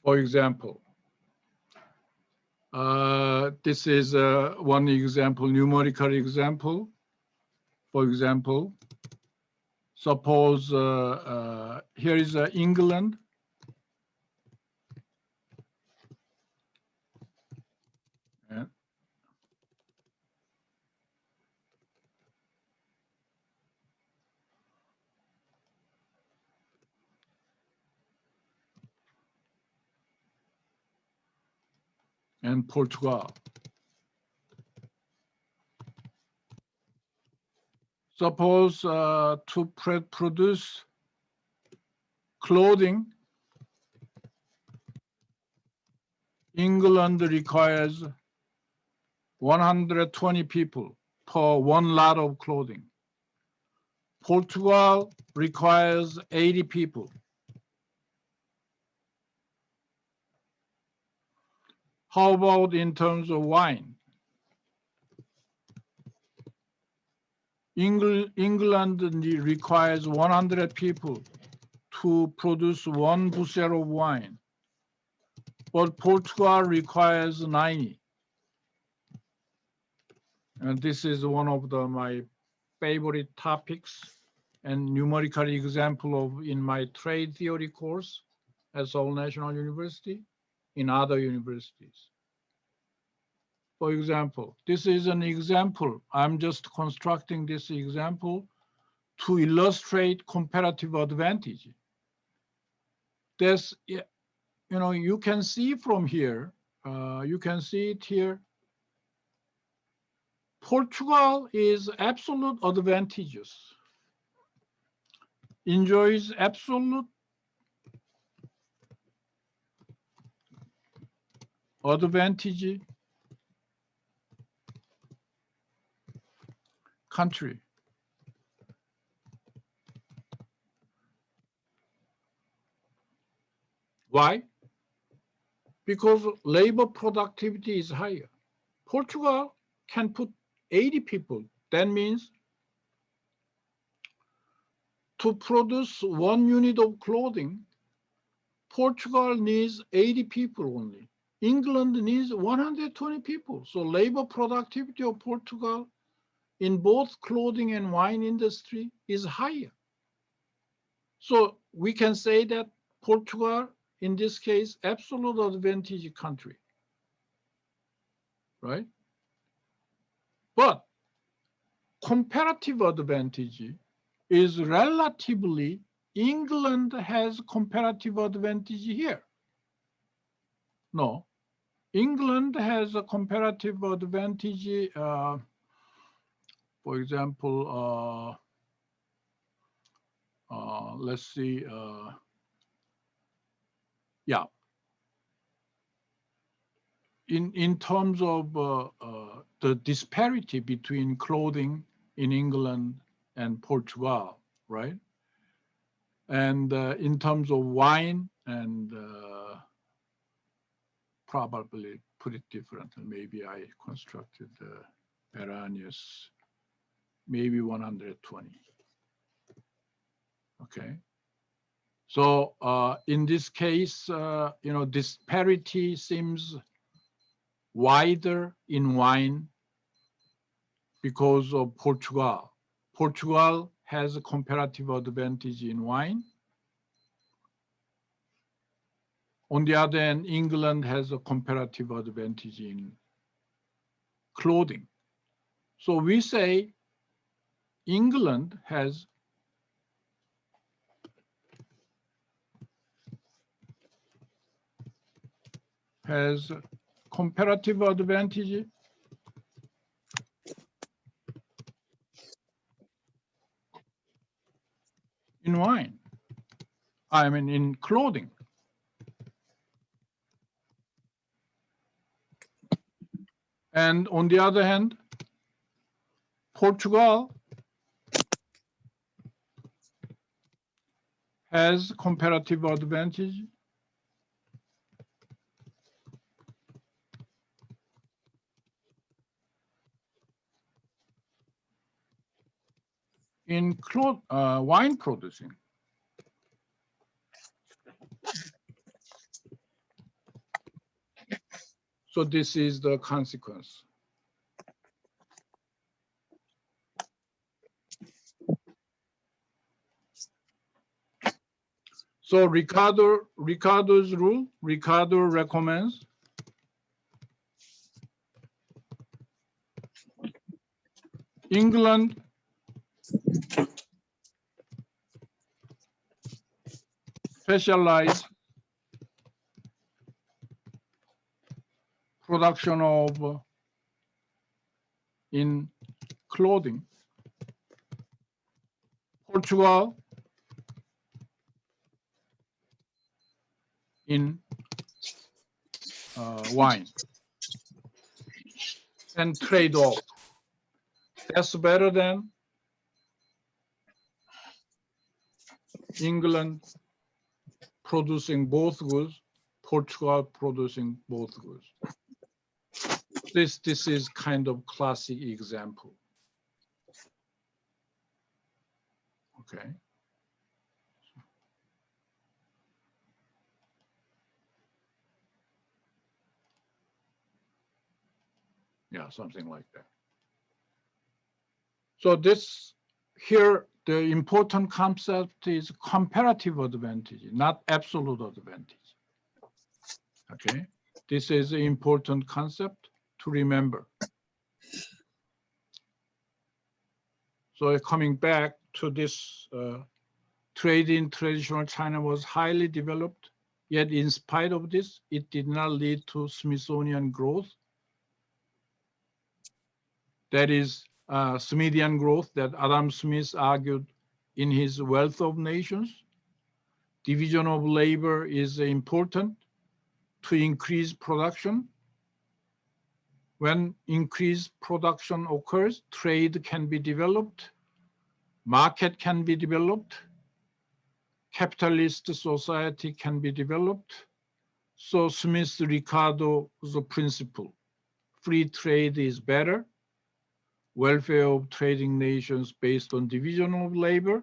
For example, this is one example, numerical example. For example, suppose here is England. And Portugal. Suppose to produce clothing, England requires 120 people per one lot of clothing. Portugal requires 80 people. How about in terms of wine? England requires 100 people to produce one bushel of wine, but Portugal requires 90. And this is one of my favorite topics and numerical example of in my trade theory course at Seoul National University, in other universities. For example, this is an example. I'm just constructing this example to illustrate comparative advantage. This, you can see from here, you can see it here. Portugal is absolute advantageous, enjoys absolute advantage country. Why? Because labor productivity is higher. Portugal can put 80 people. That means to produce 1 unit of clothing, Portugal needs 80 people only. England needs 120 people. So labor productivity of Portugal in both clothing and wine industry is higher. So we can say that Portugal, in this case, absolute advantage country, right? But comparative advantage is relatively, England has comparative advantage here. No, England has a comparative advantage, for example, let's see, yeah. In terms of the disparity between clothing in England and Portugal, right? And in terms of wine and probably put it differently. Maybe I constructed erroneous, maybe 120. Okay, So in this case, disparity seems wider in wine because of Portugal. Portugal has a comparative advantage in wine. On the other hand, England has a comparative advantage in clothing. So we say England has comparative advantage in wine. I mean, in clothing. And on the other hand, Portugal has comparative advantage in wine producing. So this is the consequence. So Ricardo's rule, Ricardo recommends England specialize production of in clothing. Portugal in wine and trade off. That's better than England producing both goods, Portugal producing both goods. This is kind of classic example. Okay. Yeah, something like that. So this here, the important concept is comparative advantage, not absolute advantage. Okay, this is an important concept to remember. So coming back to this, trade in traditional China was highly developed, yet in spite of this, it did not lead to Smithsonian growth. That is Smithian growth that Adam Smith argued in his Wealth of Nations. Division of labor is important to increase production. When increased production occurs, trade can be developed, market can be developed, capitalist society can be developed. So Smith-Ricardo's principle, free trade is better, welfare of trading nations based on division of labor,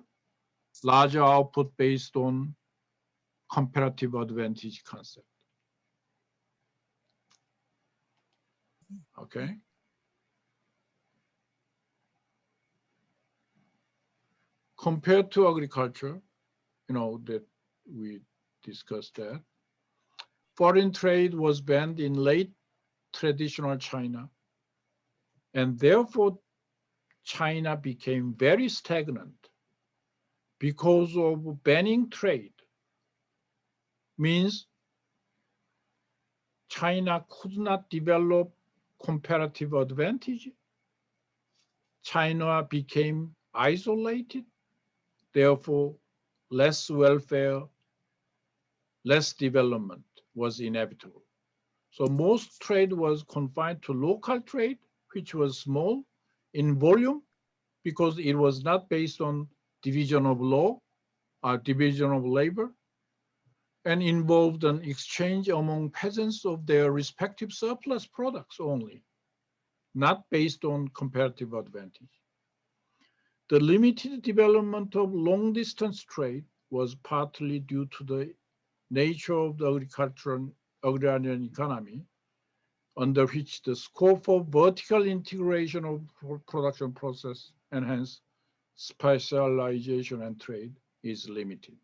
larger output based on comparative advantage concept. Okay. Compared to agriculture, that we discussed that, foreign trade was banned in late traditional China, and therefore China became very stagnant because of banning trade. Means China could not develop comparative advantage. China became isolated, therefore less welfare, less development was inevitable. So most trade was confined to local trade, which was small in volume because it was not based on division of law or division of labor, and involved an exchange among peasants of their respective surplus products only, not based on comparative advantage. The limited development of long-distance trade was partly due to the nature of the agrarian economy, under which the scope of vertical integration of production process and hence specialization and trade is limited.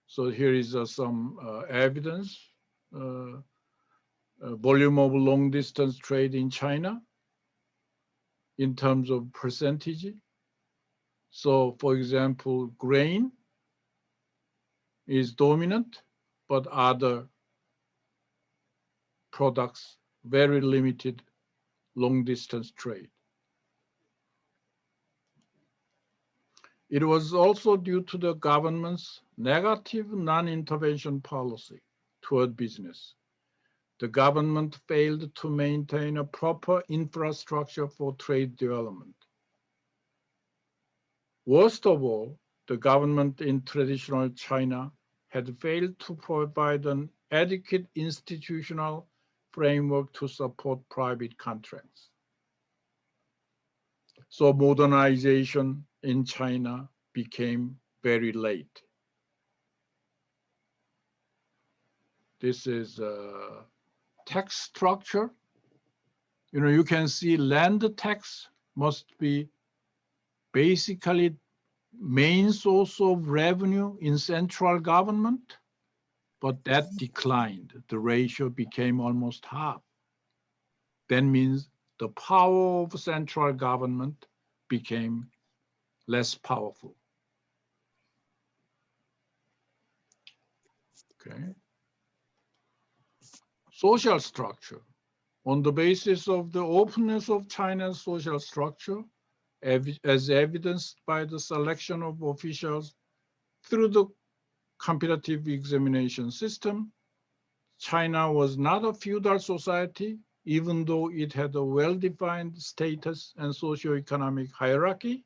So here is some evidence. Volume of long distance trade in China in terms of percentage. So for example, grain is dominant, but other products, very limited long distance trade. It was also due to the government's negative non-intervention policy toward business. The government failed to maintain a proper infrastructure for trade development. Worst of all, the government in traditional China had failed to provide an adequate institutional framework to support private contracts. So modernization in China became very late. This is a tax structure. You can see land tax must be basically main source of revenue in central government, but that declined. The ratio became almost half. That means the power of central government became less powerful. Okay. Social structure. On the basis of the openness of China's social structure, as evidenced by the selection of officials through the competitive examination system, China was not a feudal society, even though it had a well-defined status and socio-economic hierarchy,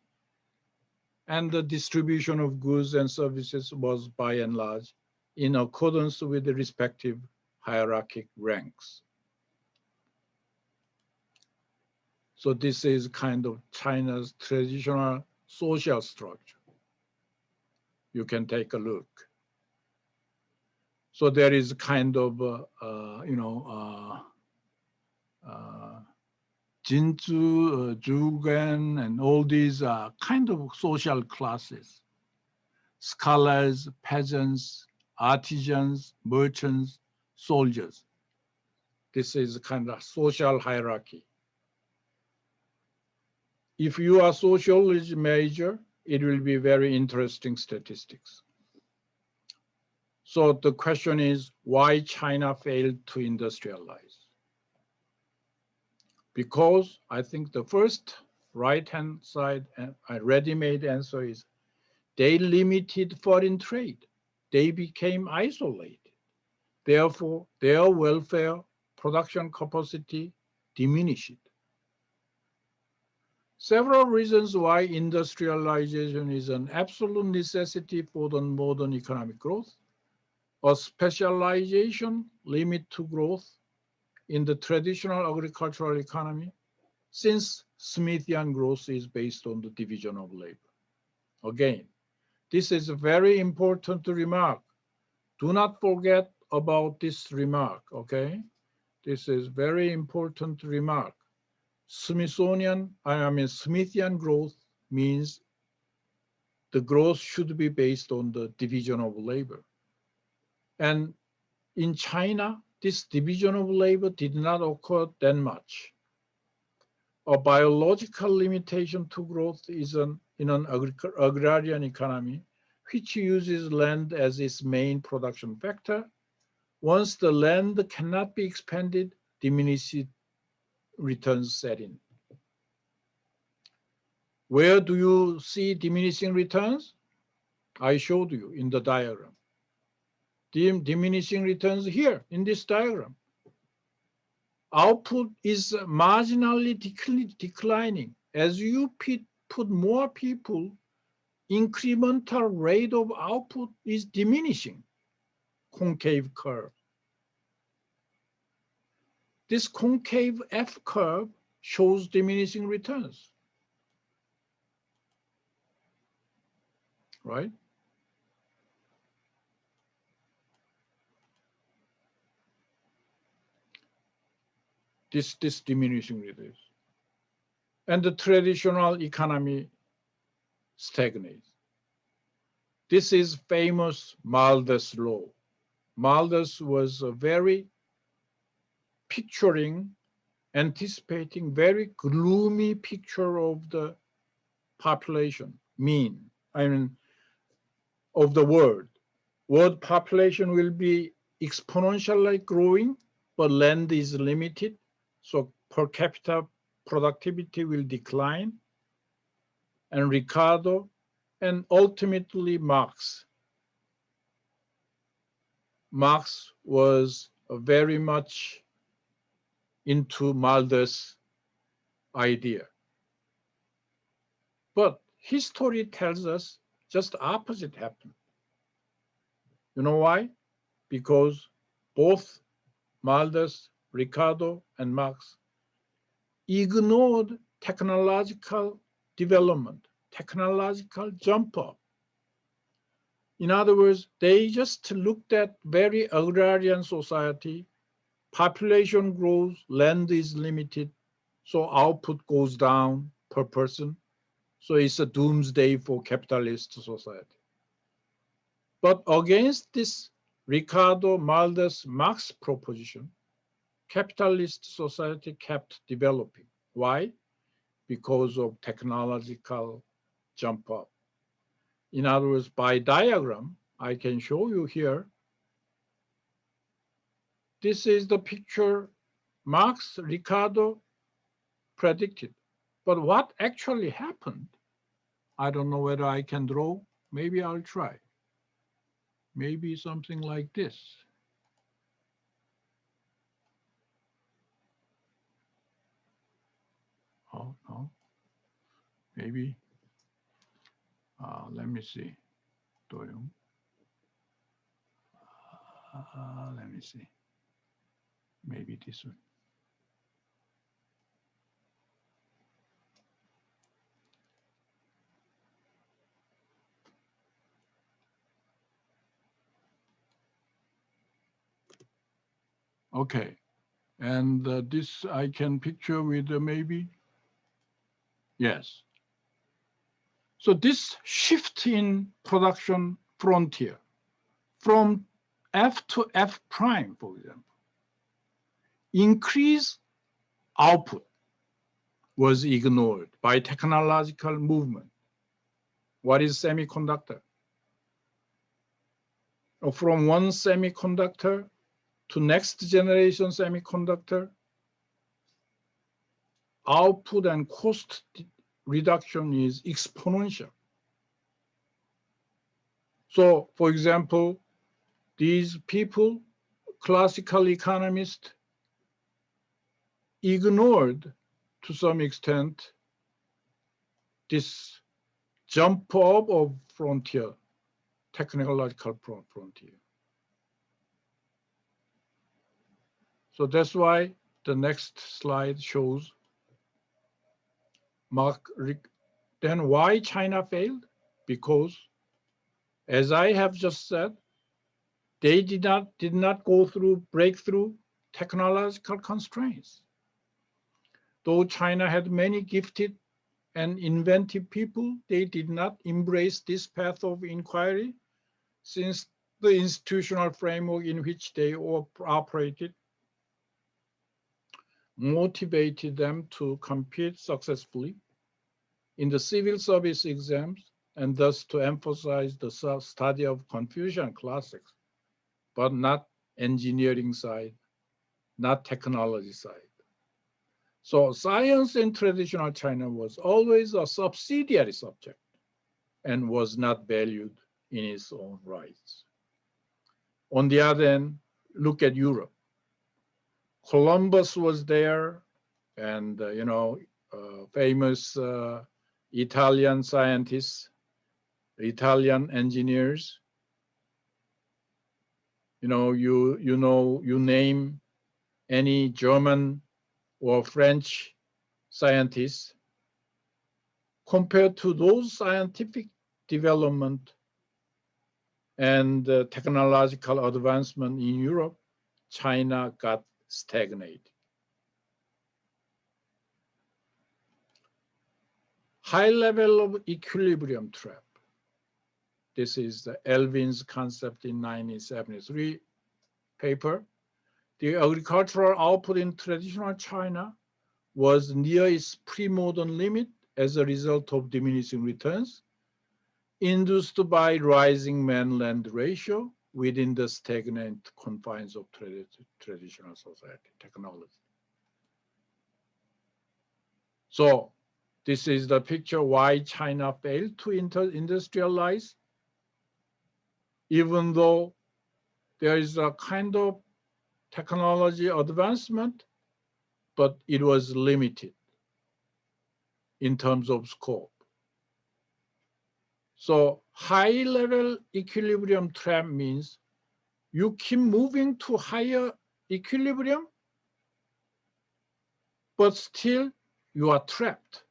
and the distribution of goods and services was by and large in accordance with the respective hierarchic ranks. So this is kind of China's traditional social structure. You can take a look. So there is kind of, Jinzu, Zhugen, and all these kind of social classes. Scholars, peasants, artisans, merchants, soldiers. This is kind of social hierarchy. If you are sociology major, it will be very interesting statistics. So the question is why China failed to industrialize? Because I think the first right-hand side, a ready-made answer is they limited foreign trade. They became isolated. Therefore, their welfare, production capacity diminished. Several reasons why industrialization is an absolute necessity for the modern economic growth. A specialization limit to growth in the traditional agricultural economy, since Smithian growth is based on the division of labor. Again, this is a very important remark. Do not forget about this remark, okay? This is very important remark. Smithian growth means the growth should be based on the division of labor. And in China, this division of labor did not occur that much. A biological limitation to growth is in an agrarian economy, which uses land as its main production factor. Once the land cannot be expanded, diminishing returns set in. Where do you see diminishing returns? I showed you in the diagram. Diminishing returns here in this diagram. Output is marginally declining. As you put more people, incremental rate of output is diminishing. Concave curve. This concave F curve shows diminishing returns. right? This diminishing reduce. And the traditional economy stagnates. This is famous Malthus law. Malthus was a very picturing, anticipating very gloomy picture of the population, of the world. World population will be exponentially growing, but land is limited, so per capita productivity will decline. And Ricardo, and ultimately Marx. Marx was very much into Malthus' idea. But history tells us just the opposite happened. You know why? Because both Malthus, Ricardo, and Marx ignored technological development, technological jump up. In other words, they just looked at very agrarian society, population grows, land is limited, so output goes down per person. So it's a doomsday for capitalist society. But against this Ricardo, Malthus, Marx proposition, capitalist society kept developing. Why? Because of technological jump up. In other words, by diagram, I can show you here. This is the picture Marx, Ricardo predicted. But what actually happened, I don't know whether I can draw. Maybe I'll try. Maybe something like this. Oh, no. Maybe. Let me see. Let me see. Maybe this one. Okay. And this I can picture with maybe. Yes. So this shift in production frontier from F to F prime, for example, increase output was ignored by technological movement. What is semiconductor? From one semiconductor to next generation semiconductor, output and cost reduction is exponential. So, for example, these people, classical economists, ignored to some extent this jump up of frontier, technological frontier. So that's why the next slide shows then why China failed? Because, as I have just said, they did not go through breakthrough technological constraints. Though China had many gifted and inventive people, they did not embrace this path of inquiry, since the institutional framework in which they operated motivated them to compete successfully in the civil service exams, and thus to emphasize the study of Confucian classics, but not engineering side, not technology side. So science in traditional China was always a subsidiary subject and was not valued in its own rights. On the other hand, look at Europe. Columbus was there, and famous Italian scientists, Italian engineers. You name any German or French scientists. Compared to those scientific development, and technological advancement in Europe, China got stagnated. High level of equilibrium trap. This is the Elvin's concept in 1973 paper. The agricultural output in traditional China was near its pre-modern limit as a result of diminishing returns, induced by rising man-land ratio within the stagnant confines of traditional society technology. So this is the picture why China failed to industrialize, even though there is a kind of technology advancement, but it was limited in terms of scope. So high level equilibrium trap means you keep moving to higher equilibrium, but still you are trapped.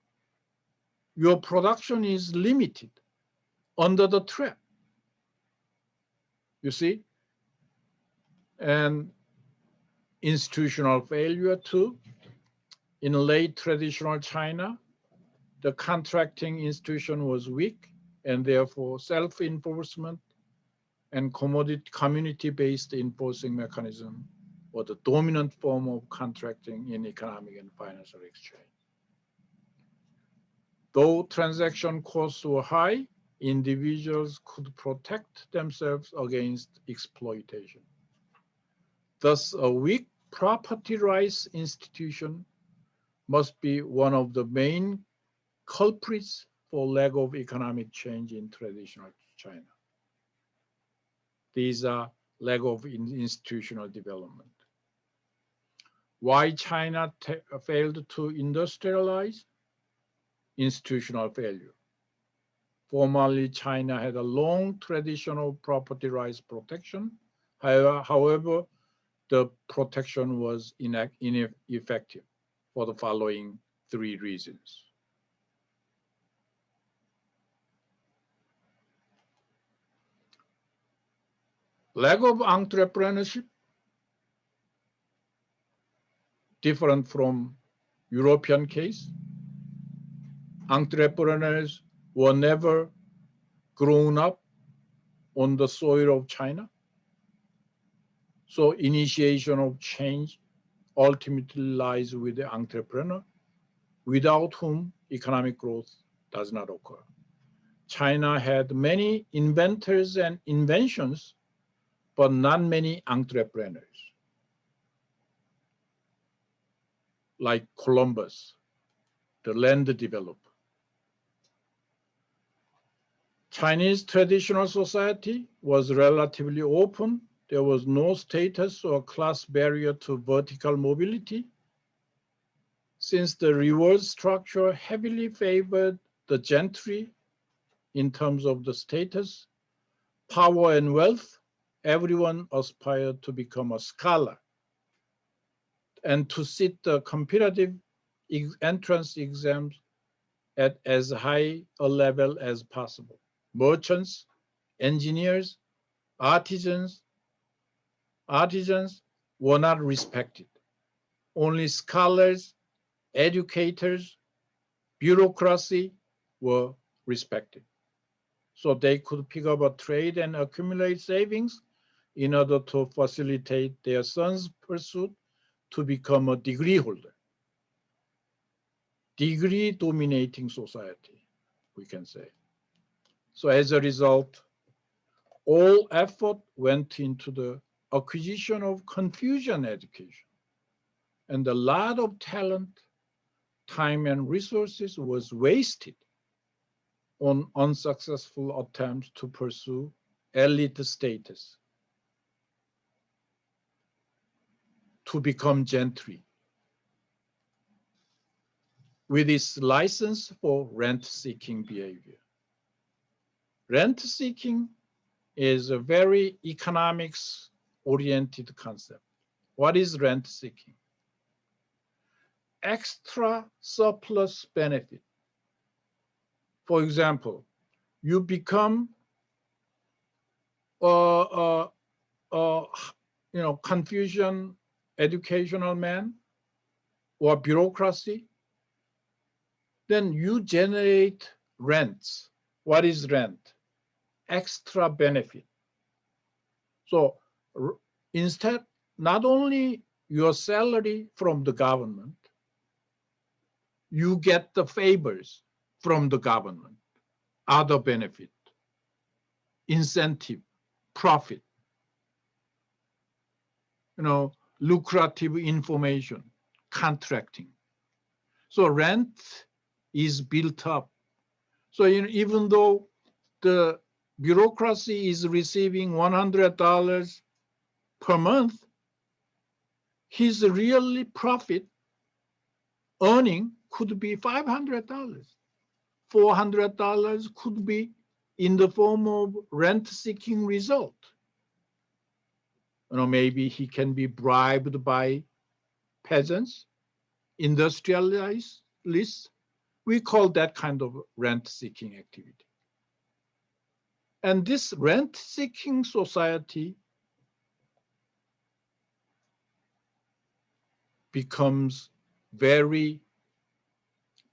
Your production is limited under the trap. You see? And institutional failure too. In late traditional China, the contracting institution was weak, and therefore self-enforcement and community-based enforcing mechanism were the dominant form of contracting in economic and financial exchange. Though transaction costs were high, individuals could protect themselves against exploitation. Thus, a weak property rights institution must be one of the main culprits for lack of economic change in traditional China. These are lack of institutional development. Why China failed to industrialize? Institutional failure. Formerly, China had a long traditional property rights protection. However, the protection was ineffective for the following three reasons. Lack of entrepreneurship, different from European case. Entrepreneurs were never grown up on the soil of China. So initiation of change ultimately lies with the entrepreneur, without whom economic growth does not occur. China had many inventors and inventions, but not many entrepreneurs. Like Columbus, the land developer. Chinese traditional society was relatively open. There was no status or class barrier to vertical mobility. Since the reward structure heavily favored the gentry in terms of the status, power, and wealth, everyone aspired to become a scholar and to sit the competitive entrance exams at as high a level as possible. Merchants, engineers, artisans were not respected. Only scholars, educators, bureaucracy were respected. So they could pick up a trade and accumulate savings in order to facilitate their son's pursuit to become a degree holder. Degree dominating society, we can say. So as a result, all effort went into the acquisition of Confucian education. And a lot of talent, time, and resources was wasted on unsuccessful attempts to pursue elite status, to become gentry, with its license for rent-seeking behavior. Rent-seeking is a very economics-oriented concept. What is rent-seeking? Extra surplus benefit. For example, you become Confucian educational man or bureaucracy, then you generate rents. What is rent? Extra benefit. So instead, not only your salary from the government, you get the favors from the government, other benefit, incentive, profit, lucrative information, contracting. So rent is built up. So even though the bureaucracy is receiving $100 per month, his really profit earning could be $500. $400 could be in the form of rent-seeking result. Maybe he can be bribed by peasants, industrialists. We call that kind of rent-seeking activity. And this rent-seeking society becomes very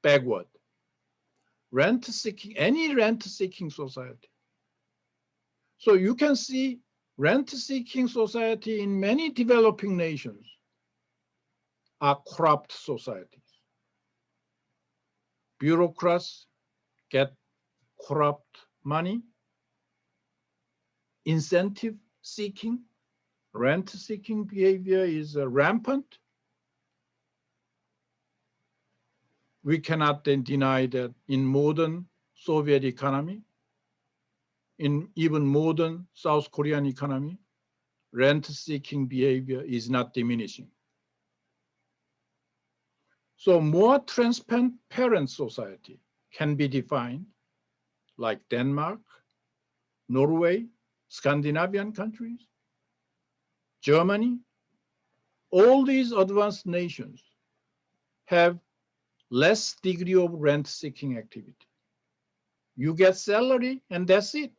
backward. Any rent-seeking society. So you can see rent-seeking society in many developing nations are corrupt societies. Bureaucrats get corrupt money, incentive-seeking, rent-seeking behavior is rampant. We cannot then deny that in modern Soviet economy, in even modern South Korean economy, rent-seeking behavior is not diminishing. So more transparent society can be defined like Denmark, Norway, Scandinavian countries, Germany. All these advanced nations have less degree of rent-seeking activity. You get salary and that's it.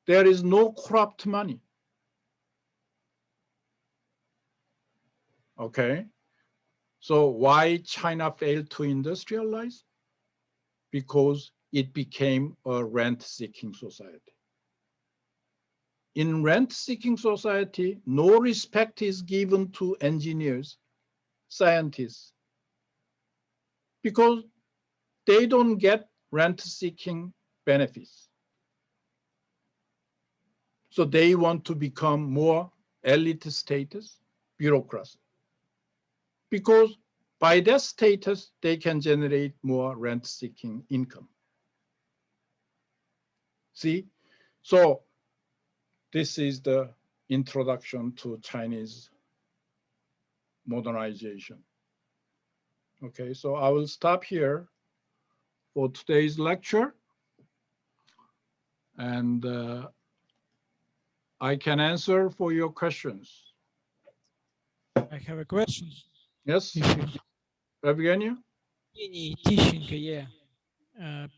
There is no corrupt money. Okay. So why China failed to industrialize? Because it became a rent-seeking society. In rent-seeking society, no respect is given to engineers, scientists, because they don't get rent-seeking benefits. So they want to become more elite status, bureaucracy. Because by that status, they can generate more rent-seeking income. See? So this is the introduction to Chinese modernization. Okay, so I will stop here for today's lecture. And I can answer for your questions. I have a question. Yes, Evgenia? Tищенко, yeah.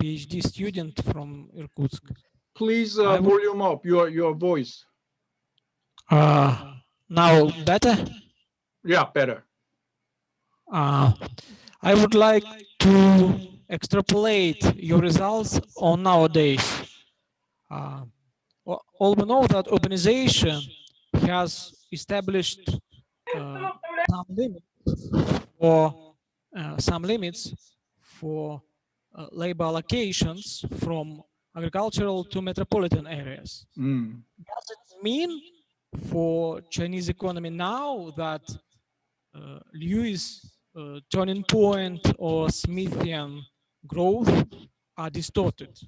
PhD student from Irkutsk. Please volume up your voice. Now better? Yeah, better. I would like to extrapolate your results on nowadays. All we know that urbanization has established some limits for labor allocations from agricultural to metropolitan areas. Does it mean for Chinese economy now that Lewis turning point or Smithian growth are distorted?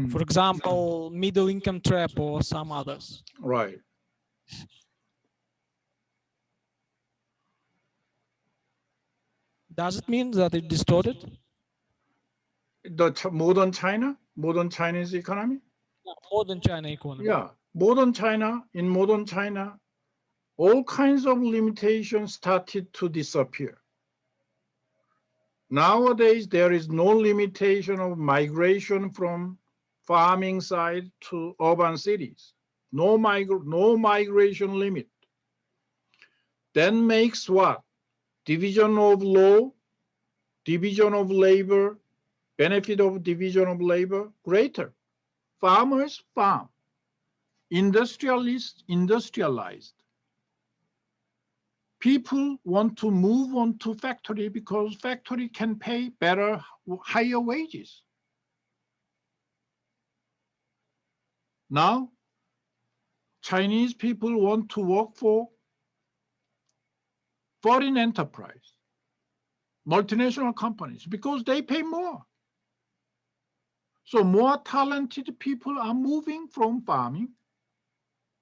For example, middle income trap or some others. Right. Does it mean that it distorted? The modern Chinese economy? Modern China economy. Yeah, in modern China, all kinds of limitations started to disappear. Nowadays, there is no limitation of migration from farming side to urban cities. no migration limit. Then makes what? Division of law, division of labor, benefit of division of labor greater. Farmers farm. Industrialists industrialized. People want to move on to factory because factory can pay better, higher wages. Now, Chinese people want to work for foreign enterprise, multinational companies, because they pay more. So more talented people are moving from farming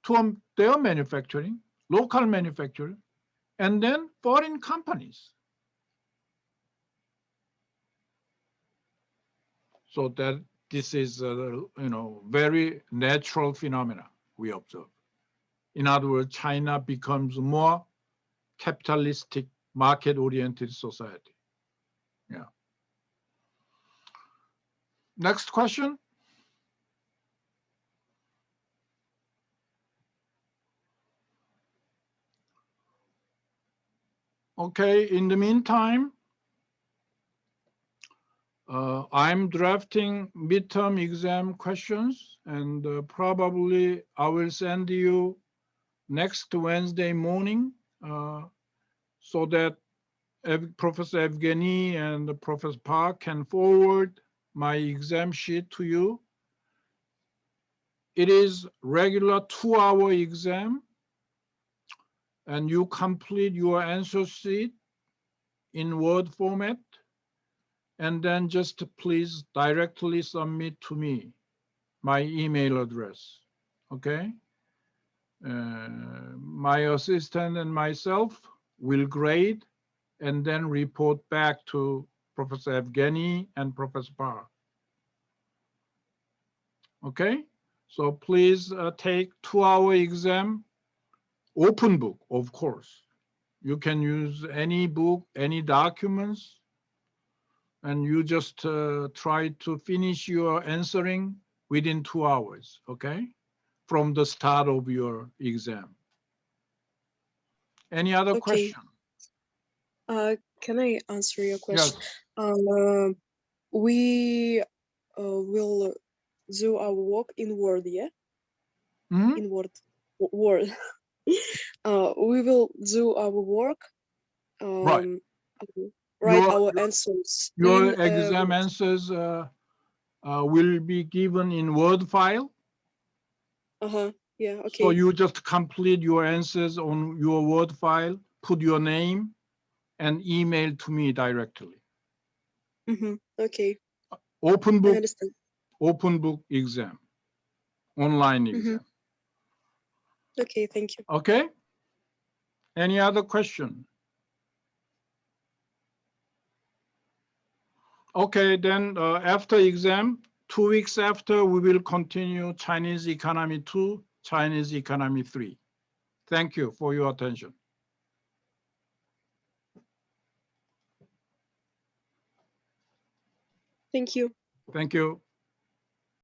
to their manufacturing, local manufacturing, and then foreign companies. So that this is very natural phenomena we observe. In other words, China becomes more capitalistic, market-oriented society. Yeah. Next question. Okay, in the meantime, I'm drafting midterm exam questions, and probably I will send you next Wednesday morning so that Professor Evgeny and Professor Park can forward my exam sheet to you. It is regular 2-hour exam, and you complete your answer sheet in Word format, and then just please directly submit to me, my email address, okay? My assistant and myself will grade and then report back to Professor Evgeny and Professor Park. Okay, so please take 2-hour exam, open book, of course. You can use any book, any documents, and you just try to finish your answering within 2 hours, okay? From the start of your exam. Any other question? Can I answer your question? Yes. We will do our work in Word, yeah? Mhm. In Word. We will do our work, Right. write our answers Your in exam Word. answers will be given in Word file. Yeah, okay. So you just complete your answers on your Word file, put your name, and email to me directly. Okay. Open I book, understand. open book exam, online exam. Okay, thank you. Okay. Any other question? Okay, then after exam, 2 weeks after, we will continue Chinese Economy 2, Chinese Economy 3. Thank you for your attention. Thank you. Thank you.